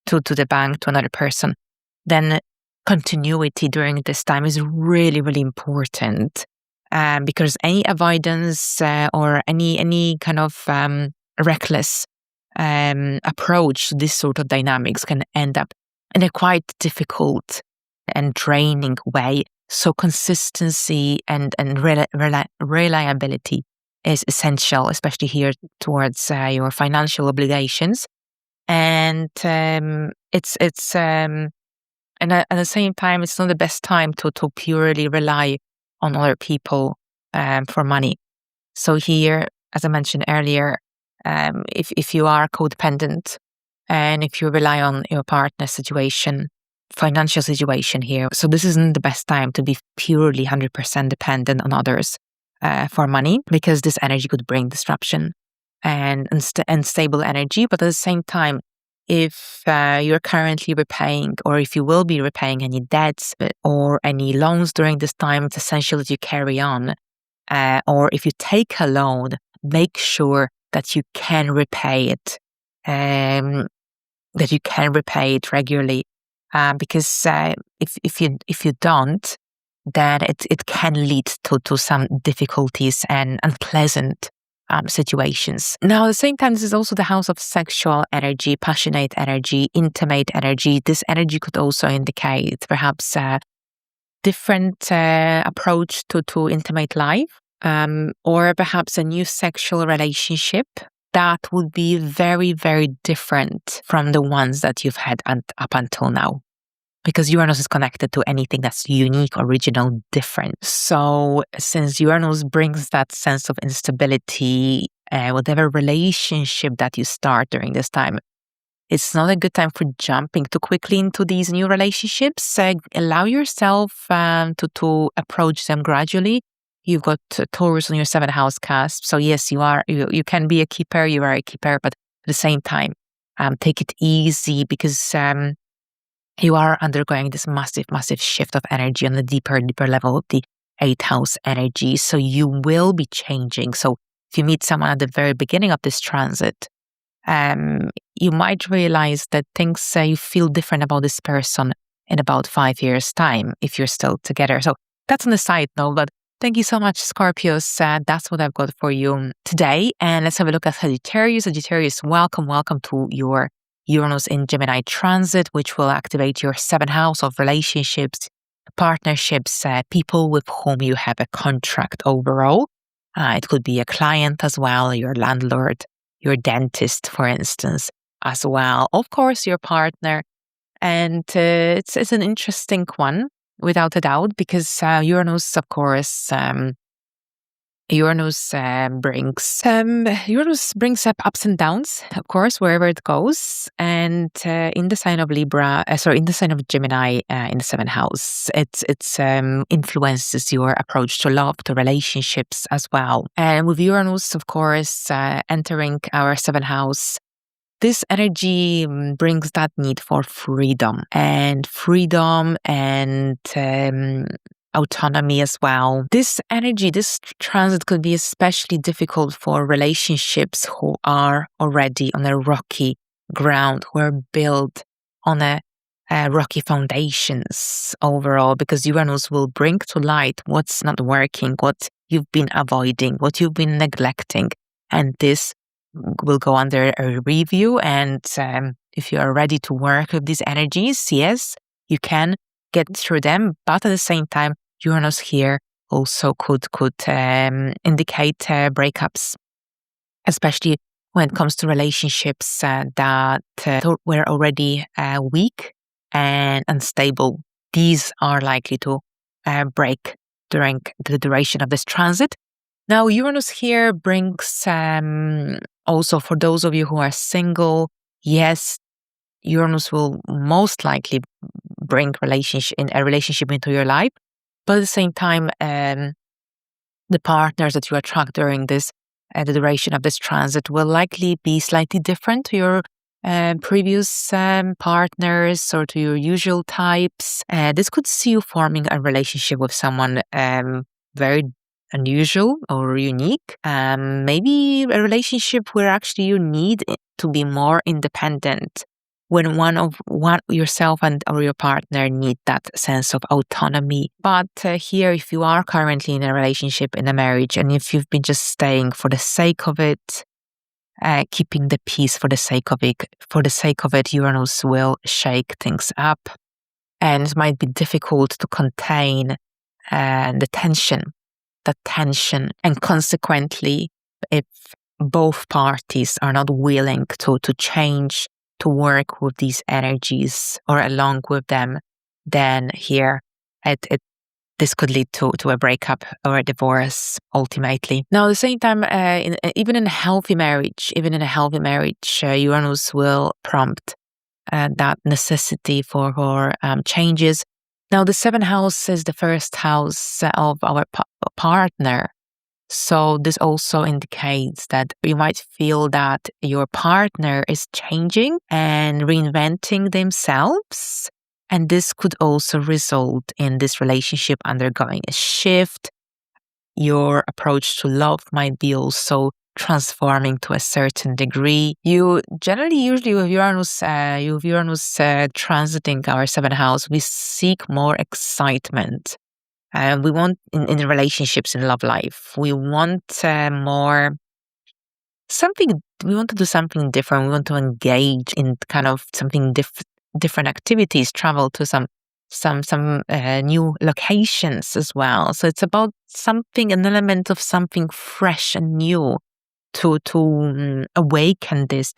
to the bank, to another person, then continuity during this time is really, really important, because any avoidance or any kind of reckless approach to this sort of dynamics can end up in a quite difficult and draining way. So consistency and reliability is essential, especially here towards your financial obligations. And at the same time, it's not the best time to purely rely on other people for money. So here, as I mentioned earlier, if you are codependent and if you rely on your partner's situation, financial situation here, so this isn't the best time to be purely 100% dependent on others for money, because this energy could bring disruption and unstable energy. But at the same time, if you're currently repaying, or if you will be repaying any debts or any loans during this time, it's essential that you carry on. Or if you take a loan, make sure that you can repay it, regularly, because if you don't, then it can lead to some difficulties and unpleasant situations. Now, at the same time, this is also the house of sexual energy, passionate energy, intimate energy. This energy could also indicate perhaps a different approach to intimate life, or perhaps a new sexual relationship that would be very, very different from the ones that you've had up until now. Because Uranus is connected to anything that's unique, original, different. So since Uranus brings that sense of instability, whatever relationship that you start during this time, it's not a good time for jumping too quickly into these new relationships. Allow yourself to approach them gradually. You've got Taurus on your 7th house cusp. So yes, you can be a keeper, you are a keeper, but at the same time, take it easy, because you are undergoing this massive, massive shift of energy on the deeper level of the 8th house energy. So you will be changing. So if you meet someone at the very beginning of this transit, you might realize that things you feel different about this person in about 5 years' time if you're still together. So that's on the side note, but thank you so much, Scorpios. That's what I've got for you today. And let's have a look at Sagittarius. Sagittarius, welcome to your Uranus in Gemini transit, which will activate your 7th house of relationships, partnerships, people with whom you have a contract overall. It could be a client as well, your landlord, your dentist, for instance, as well. Of course, your partner. And it's an interesting one, without a doubt, because Uranus, of course, Uranus brings up ups and downs, of course, wherever it goes. And in the sign of in the sign of Gemini, in the 7th house, it influences your approach to love, to relationships as well. And with Uranus, of course, entering our 7th house, this energy brings that need for freedom and autonomy as well. This energy, this transit could be especially difficult for relationships who are already on a rocky ground, who are built on a rocky foundations overall, because Uranus will bring to light what's not working, what you've been avoiding, what you've been neglecting. And this will go under a review. And if you are ready to work with these energies, yes, you can get through them. But at the same time, Uranus here also could indicate breakups, especially when it comes to relationships that were already weak and unstable. These are likely to break during the duration of this transit. Now, Uranus here brings also, for those of you who are single, yes, Uranus will most likely bring a relationship into your life. But at the same time, the partners that you attract during the duration of this transit will likely be slightly different to your previous partners or to your usual types. This could see you forming a relationship with someone very unusual or unique. Maybe a relationship where actually you need to be more independent, when yourself or your partner need that sense of autonomy. But here, if you are currently in a relationship, in a marriage, and if you've been just staying for the sake of it, keeping the peace for the sake of it, Uranus will shake things up, and it might be difficult to contain the tension, and consequently, if both parties are not willing to change, to work with these energies or along with them, then here this could lead to a breakup or a divorce ultimately. Now, at the same time, even in a healthy marriage, Uranus will prompt that necessity for changes. Now, the seventh house is the first house of our partner. So this also indicates that you might feel that your partner is changing and reinventing themselves. And this could also result in this relationship undergoing a shift. Your approach to love might be also transforming to a certain degree. Usually with Uranus transiting our seventh house, we seek more excitement. We want in relationships, in love life, we want more something. We want to do something different. We want to engage in kind of something different activities, travel to some new locations as well. So it's about an element of something fresh and new to awaken this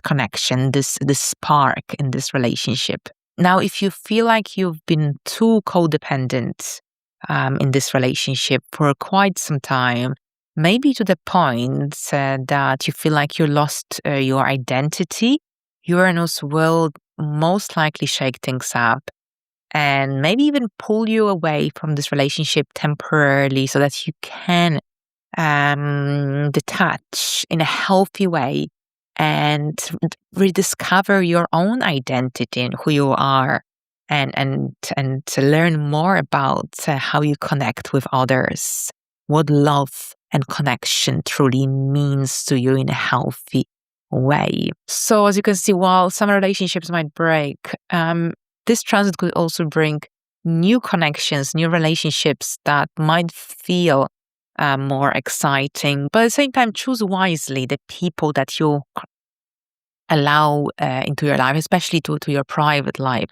connection, this spark in this relationship. Now, if you feel like you've been too codependent in this relationship for quite some time, maybe to the point that you feel like you lost your identity, Uranus will most likely shake things up and maybe even pull you away from this relationship temporarily so that you can detach in a healthy way and rediscover your own identity and who you are, and to learn more about how you connect with others, what love and connection truly means to you in a healthy way. So as you can see, while some relationships might break, this transit could also bring new connections, new relationships that might feel more exciting. But at the same time, choose wisely the people that you allow into your life, especially to your private life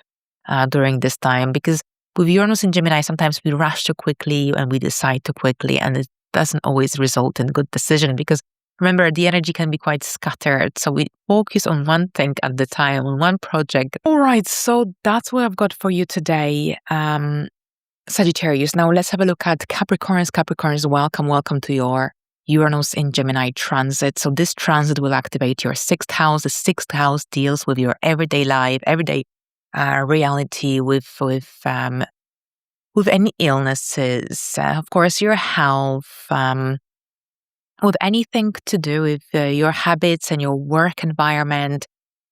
during this time. Because with Uranus in Gemini, sometimes we rush too quickly and we decide too quickly, and it doesn't always result in good decision. Because remember, the energy can be quite scattered, so we focus on one thing at the time, on one project. All right, so that's what I've got for you today. Sagittarius. Now let's have a look at Capricorns. Capricorns, welcome to your Uranus in Gemini transit. So this transit will activate your sixth house. The sixth house deals with your everyday life, everyday reality, with any illnesses, of course, your health, with anything to do with your habits and your work environment.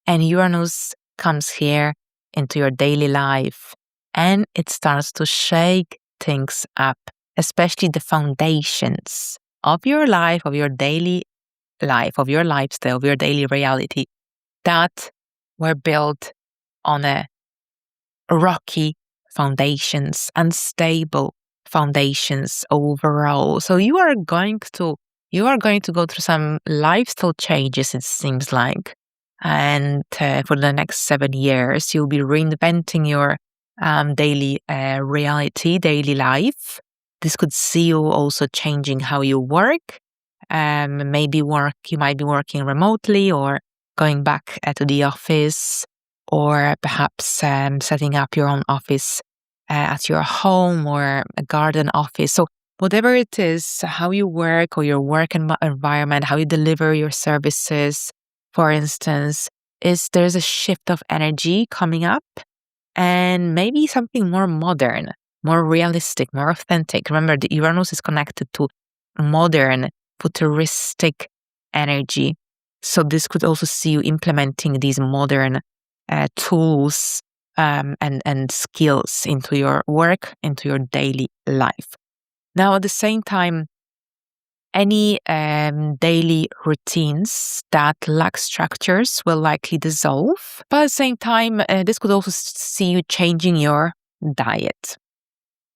And Uranus comes here into your daily life, and it starts to shake things up, especially the foundations of your life, of your daily life, of your lifestyle, of your daily reality that were built on a rocky foundations, unstable foundations overall. So you are going to go through some lifestyle changes, it seems like. And for the next 7 years, you'll be reinventing your daily reality, daily life. This could see you also changing how you work. You might be working remotely or going back to the office, or perhaps setting up your own office at your home or a garden office. So whatever it is, how you work or your work environment, how you deliver your services, for instance, there's a shift of energy coming up, and maybe something more modern, more realistic, more authentic. Remember, the Uranus is connected to modern, futuristic energy. So this could also see you implementing these modern tools and skills into your work, into your daily life. Now, at the same time, any daily routines that lack structures will likely dissolve. But at the same time, this could also see you changing your diet.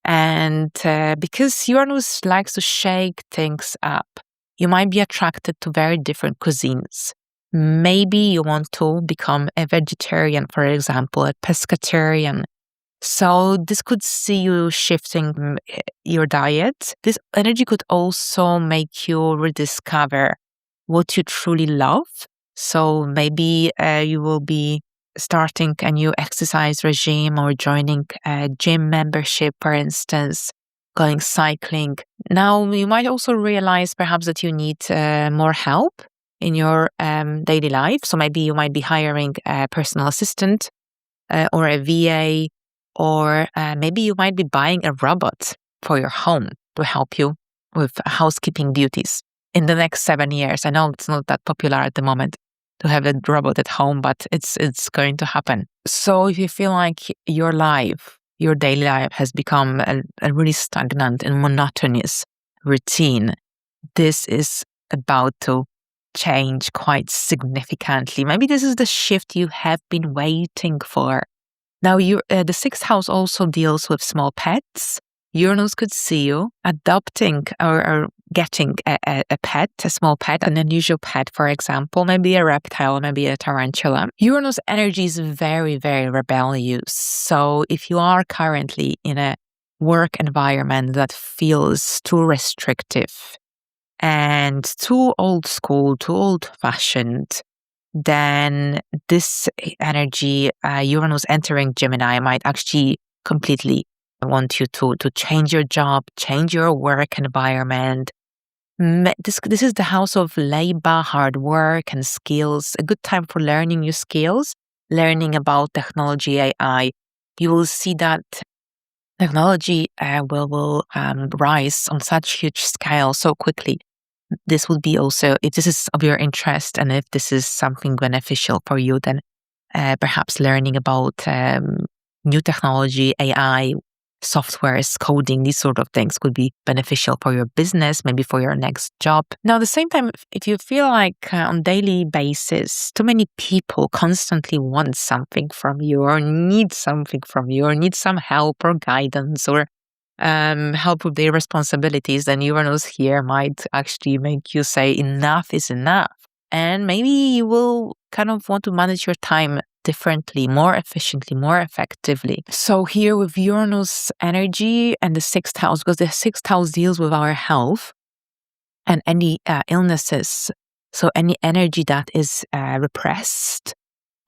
And because Uranus likes to shake things up, you might be attracted to very different cuisines. Maybe you want to become a vegetarian, for example, a pescatarian. So this could see you shifting your diet. This energy could also make you rediscover what you truly love. So maybe you will be starting a new exercise regime or joining a gym membership, for instance, going cycling. Now, you might also realize perhaps that you need more help in your daily life. So maybe you might be hiring a personal assistant or a VA, or maybe you might be buying a robot for your home to help you with housekeeping duties in the next 7 years. I know it's not that popular at the moment to have a robot at home, but it's going to happen. So if you feel like your life, your daily life has become a really stagnant and monotonous routine, this is about to change quite significantly. Maybe this is the shift you have been waiting for. Now, the sixth house also deals with small pets. Uranus could see you adopting or getting a pet, a small pet, an unusual pet, for example, maybe a reptile, maybe a tarantula. Uranus energy is very, very rebellious. So if you are currently in a work environment that feels too restrictive and too old school, too old fashioned, then this energy, Uranus entering Gemini, might actually completely want you to change your job, change your work environment. This is the house of labor, hard work, and skills. A good time for learning new skills, learning about technology, AI. You will see that technology will rise on such huge scale so quickly. This would be also, if this is of your interest and if this is something beneficial for you, then perhaps learning about new technology, AI, softwares, coding, these sort of things could be beneficial for your business, maybe for your next job. Now, at the same time, if you feel like on daily basis, too many people constantly want something from you or need something from you or need some help or guidance or help with their responsibilities, then Uranus here might actually make you say enough is enough. And maybe you will kind of want to manage your time differently, more efficiently, more effectively. So here with Uranus energy and the sixth house, because the sixth house deals with our health and any illnesses. So any energy that is repressed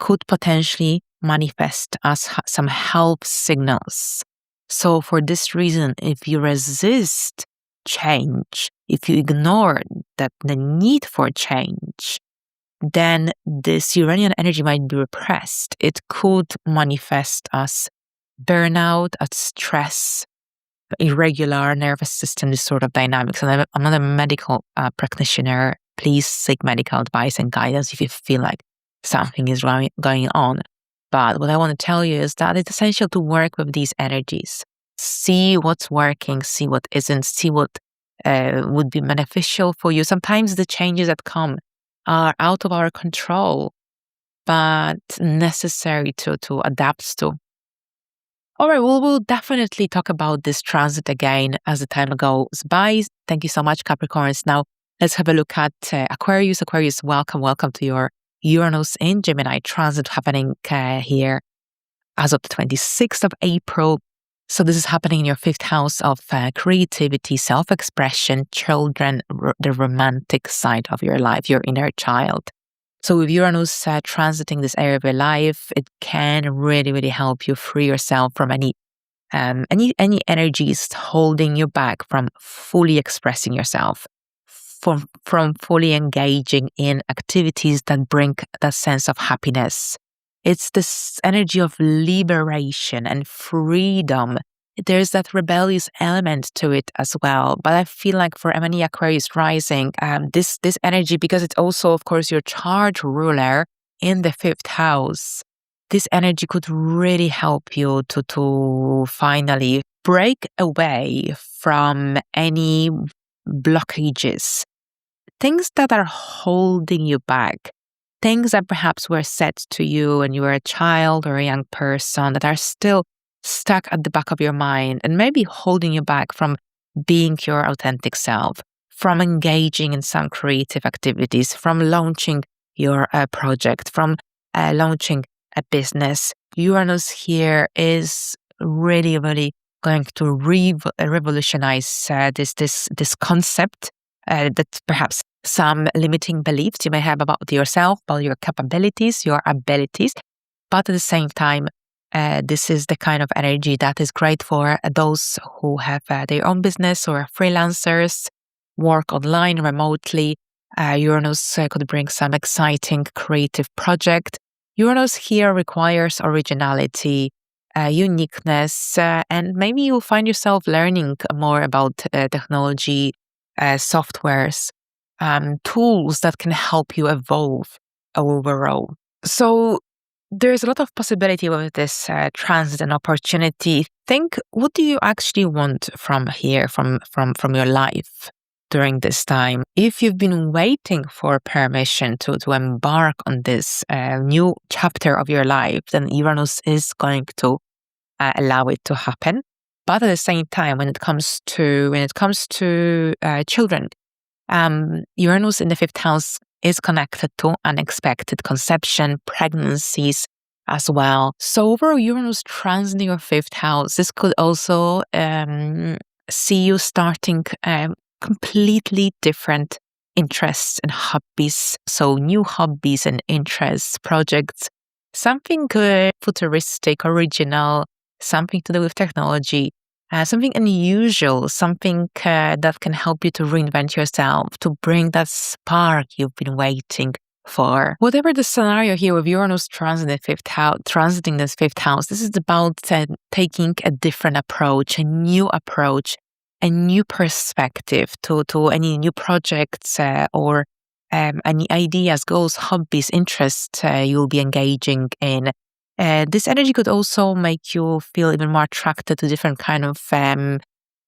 could potentially manifest as some health signals. So for this reason, if you resist change, if you ignore the need for change, then this Uranian energy might be repressed. It could manifest as burnout, as stress, irregular nervous system, this sort of dynamics. And I'm not a medical practitioner. Please seek medical advice and guidance if you feel like something is going on. But what I want to tell you is that it's essential to work with these energies. See what's working, see what isn't, see what would be beneficial for you. Sometimes the changes that come are out of our control, but necessary to adapt to. All right, well, we'll definitely talk about this transit again as the time goes by. Thank you so much, Capricorns. Now, let's have a look at Aquarius. Aquarius, welcome to your Uranus in Gemini transit happening here as of the 26th of April. So this is happening in your fifth house of creativity, self-expression, children, the romantic side of your life, your inner child. So with Uranus transiting this area of your life, it can really, really help you free yourself from any energies holding you back from fully expressing yourself, from fully engaging in activities that bring that sense of happiness. It's this energy of liberation and freedom. There's that rebellious element to it as well. But I feel like for many Aquarius rising, this energy, because it's also, of course, your chart ruler in the fifth house, this energy could really help you to finally break away from any blockages, things that are holding you back. Things that perhaps were said to you when you were a child or a young person that are still stuck at the back of your mind and maybe holding you back from being your authentic self, from engaging in some creative activities, from launching your project, from launching a business. Uranus here is really, really going to revolutionize this concept that perhaps some limiting beliefs you may have about yourself, about your capabilities, your abilities. But at the same time, this is the kind of energy that is great for those who have their own business or freelancers, work online, remotely. Uranus could bring some exciting creative project. Uranus here requires originality, uniqueness, and maybe you'll find yourself learning more about technology, softwares, tools that can help you evolve overall. So there's a lot of possibility with this transit and opportunity. Think, what do you actually want from here, from your life during this time? If you've been waiting for permission to embark on this new chapter of your life, then Uranus is going to allow it to happen. But at the same time, when it comes to children, Uranus in the 5th house is connected to unexpected conception, pregnancies as well. So overall, Uranus transiting your 5th house, this could also see you starting completely different interests and hobbies. So new hobbies and interests, projects, something futuristic, original, something to do with technology, something unusual, something that can help you to reinvent yourself, to bring that spark you've been waiting for. Whatever the scenario here with Uranus transiting this 5th house, this is about taking a different approach, a new perspective to any new projects or any ideas, goals, hobbies, interests you'll be engaging in. This energy could also make you feel even more attracted to different kind of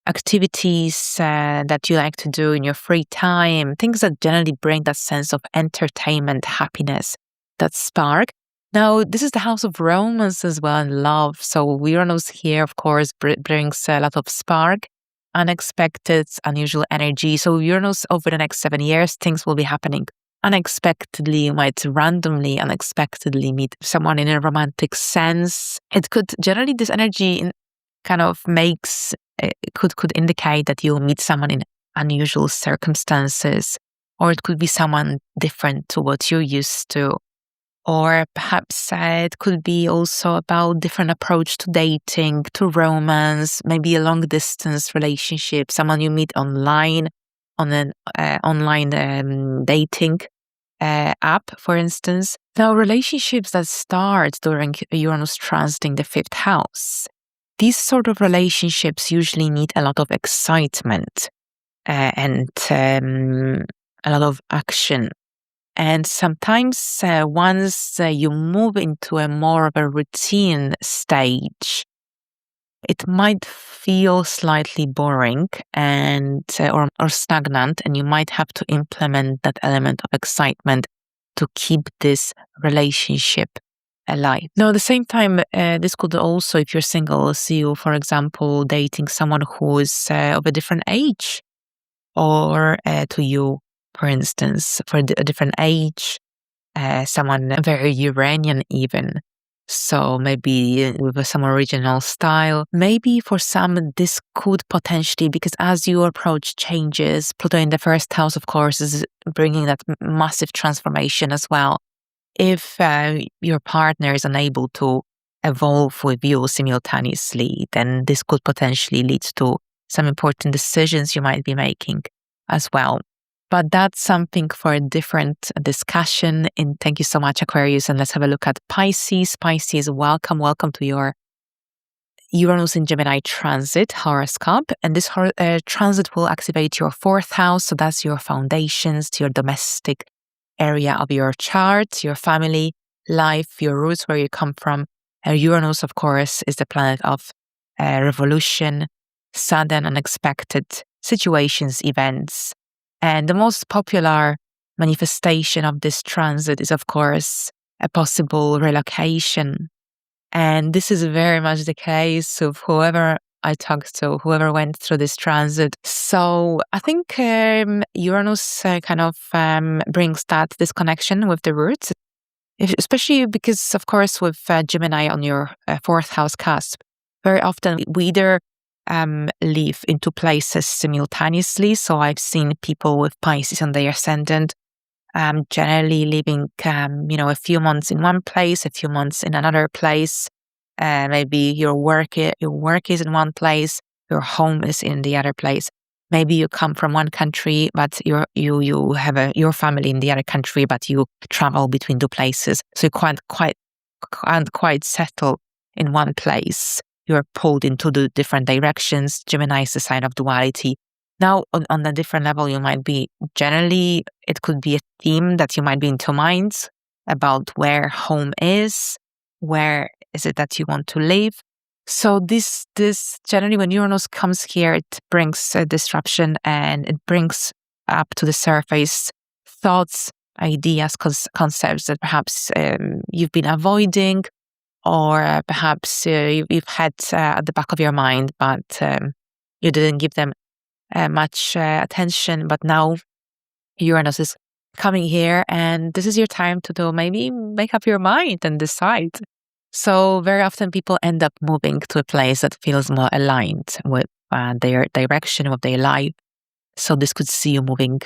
activities that you like to do in your free time, things that generally bring that sense of entertainment, happiness, that spark. Now, this is the house of romance as well and love. So Uranus here, of course, brings a lot of spark, unexpected, unusual energy. So Uranus, over the next 7 years, things will be happening unexpectedly. You might randomly, unexpectedly meet someone in a romantic sense. It could generally, this energy kind of could indicate that you'll meet someone in unusual circumstances, or it could be someone different to what you're used to. Or perhaps it could be also about different approach to dating, to romance, maybe a long distance relationship, someone you meet online, on an online dating app, for instance. Now, relationships that start during Uranus transiting the 5th house, these sort of relationships usually need a lot of excitement and a lot of action. And sometimes once you move into a more of a routine stage, it might feel slightly boring and or stagnant, and you might have to implement that element of excitement to keep this relationship alive. Now, at the same time, this could also, if you're single, see you, for example, dating someone who is of a different age, or to you, for instance, for a different age, someone very Uranian even. So maybe with some original style. Maybe for some, this could potentially, because as your approach changes, Pluto in the 1st house, of course, is bringing that massive transformation as well. If your partner is unable to evolve with you simultaneously, then this could potentially lead to some important decisions you might be making as well. But that's something for a different discussion. And thank you so much, Aquarius. And let's have a look at Pisces. Pisces, welcome to your Uranus in Gemini transit horoscope. And this transit will activate your 4th house. So that's your foundations, your domestic area of your chart, your family life, your roots, where you come from. Uranus, of course, is the planet of revolution, sudden, unexpected situations, events. And the most popular manifestation of this transit is, of course, a possible relocation. And this is very much the case of whoever I talked to, whoever went through this transit. So I think Uranus kind of brings this connection with the roots, especially because, of course, with Gemini on your 4th house cusp, very often we either live in two places simultaneously. So I've seen people with Pisces on their ascendant generally living, a few months in one place, a few months in another place. Maybe your work is in one place, your home is in the other place. Maybe you come from one country, but you have your family in the other country, but you travel between two places, so you can't quite settle in one place. You're pulled into the different directions. Gemini is the sign of duality. Now, on a different level, you might be generally, it could be a theme that you might be in two minds about where home is, where is it that you want to live. So this generally, when Uranus comes here, it brings a disruption, and it brings up to the surface thoughts, ideas, concepts that perhaps you've been avoiding, or perhaps you've had at the back of your mind, but you didn't give them much attention. But now Uranus is coming here, and this is your time to maybe make up your mind and decide. So very often people end up moving to a place that feels more aligned with their direction, with their life. So this could see you moving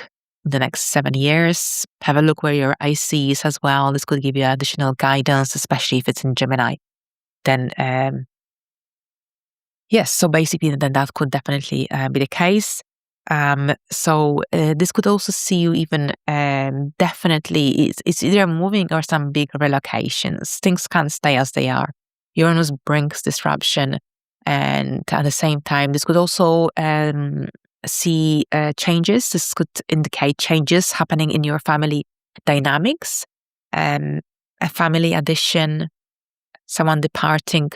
the next 7 years. Have a look where your IC is as well. This could give you additional guidance, especially if it's in Gemini. Then, yes, so basically then that could definitely be the case. So this could also see you even definitely, it's either moving or some big relocations. Things can't stay as they are. Uranus brings disruption, and at the same time, this could also see changes. This could indicate changes happening in your family dynamics, a family addition, someone departing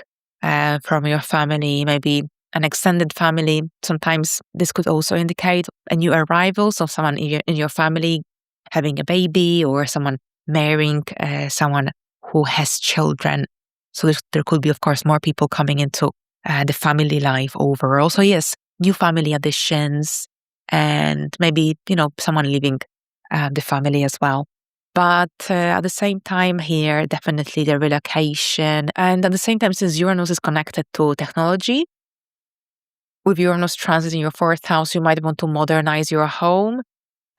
from your family, maybe an extended family. Sometimes this could also indicate a new arrival, so someone in your family having a baby, or someone marrying someone who has children. So there could be, of course, more people coming into the family life overall. So yes, new family additions, and maybe, someone leaving the family as well. But at the same time here, definitely the relocation. And at the same time, since Uranus is connected to technology, with Uranus transit in your 4th house, you might want to modernize your home.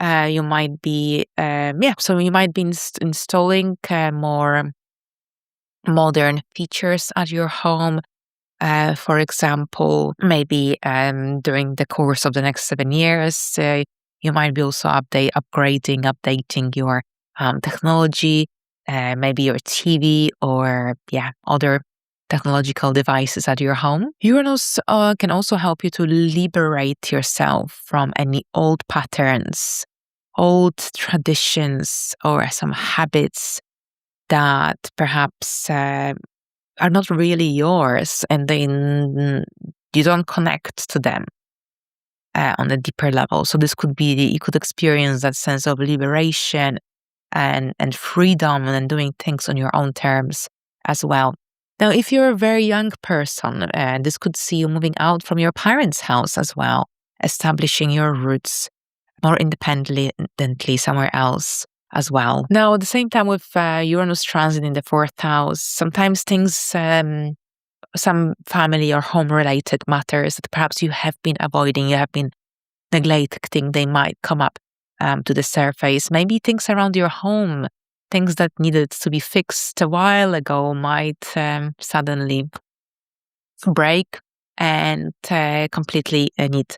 You might be, so you might be installing more modern features at your home. For example, maybe during the course of the next 7 years, you might be also updating your technology, maybe your TV, or other technological devices at your home. Uranus can also help you to liberate yourself from any old patterns, old traditions, or some habits that perhaps are not really yours, and then you don't connect to them on a deeper level. So this could be, you could experience that sense of liberation and freedom, and doing things on your own terms as well. Now, if you're a very young person, this could see you moving out from your parents' house as well, establishing your roots more independently somewhere else as well. Now, at the same time, with Uranus transit in the 4th house, sometimes things, some family or home-related matters that perhaps you have been avoiding, you have been neglecting, they might come up to the surface. Maybe things around your home, things that needed to be fixed a while ago, might suddenly break and completely need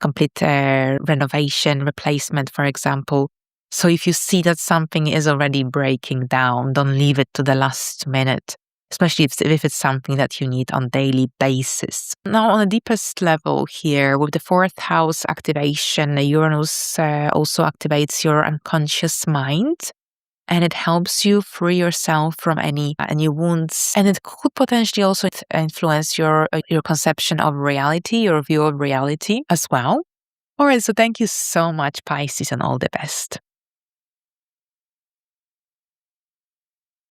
complete renovation, replacement, for example. So if you see that something is already breaking down, don't leave it to the last minute, especially if it's something that you need on a daily basis. Now, on the deepest level here, with the 4th house activation, Uranus also activates your unconscious mind, and it helps you free yourself from any wounds. And it could potentially also influence your conception of reality, your view of reality as well. All right, so thank you so much, Pisces, and all the best.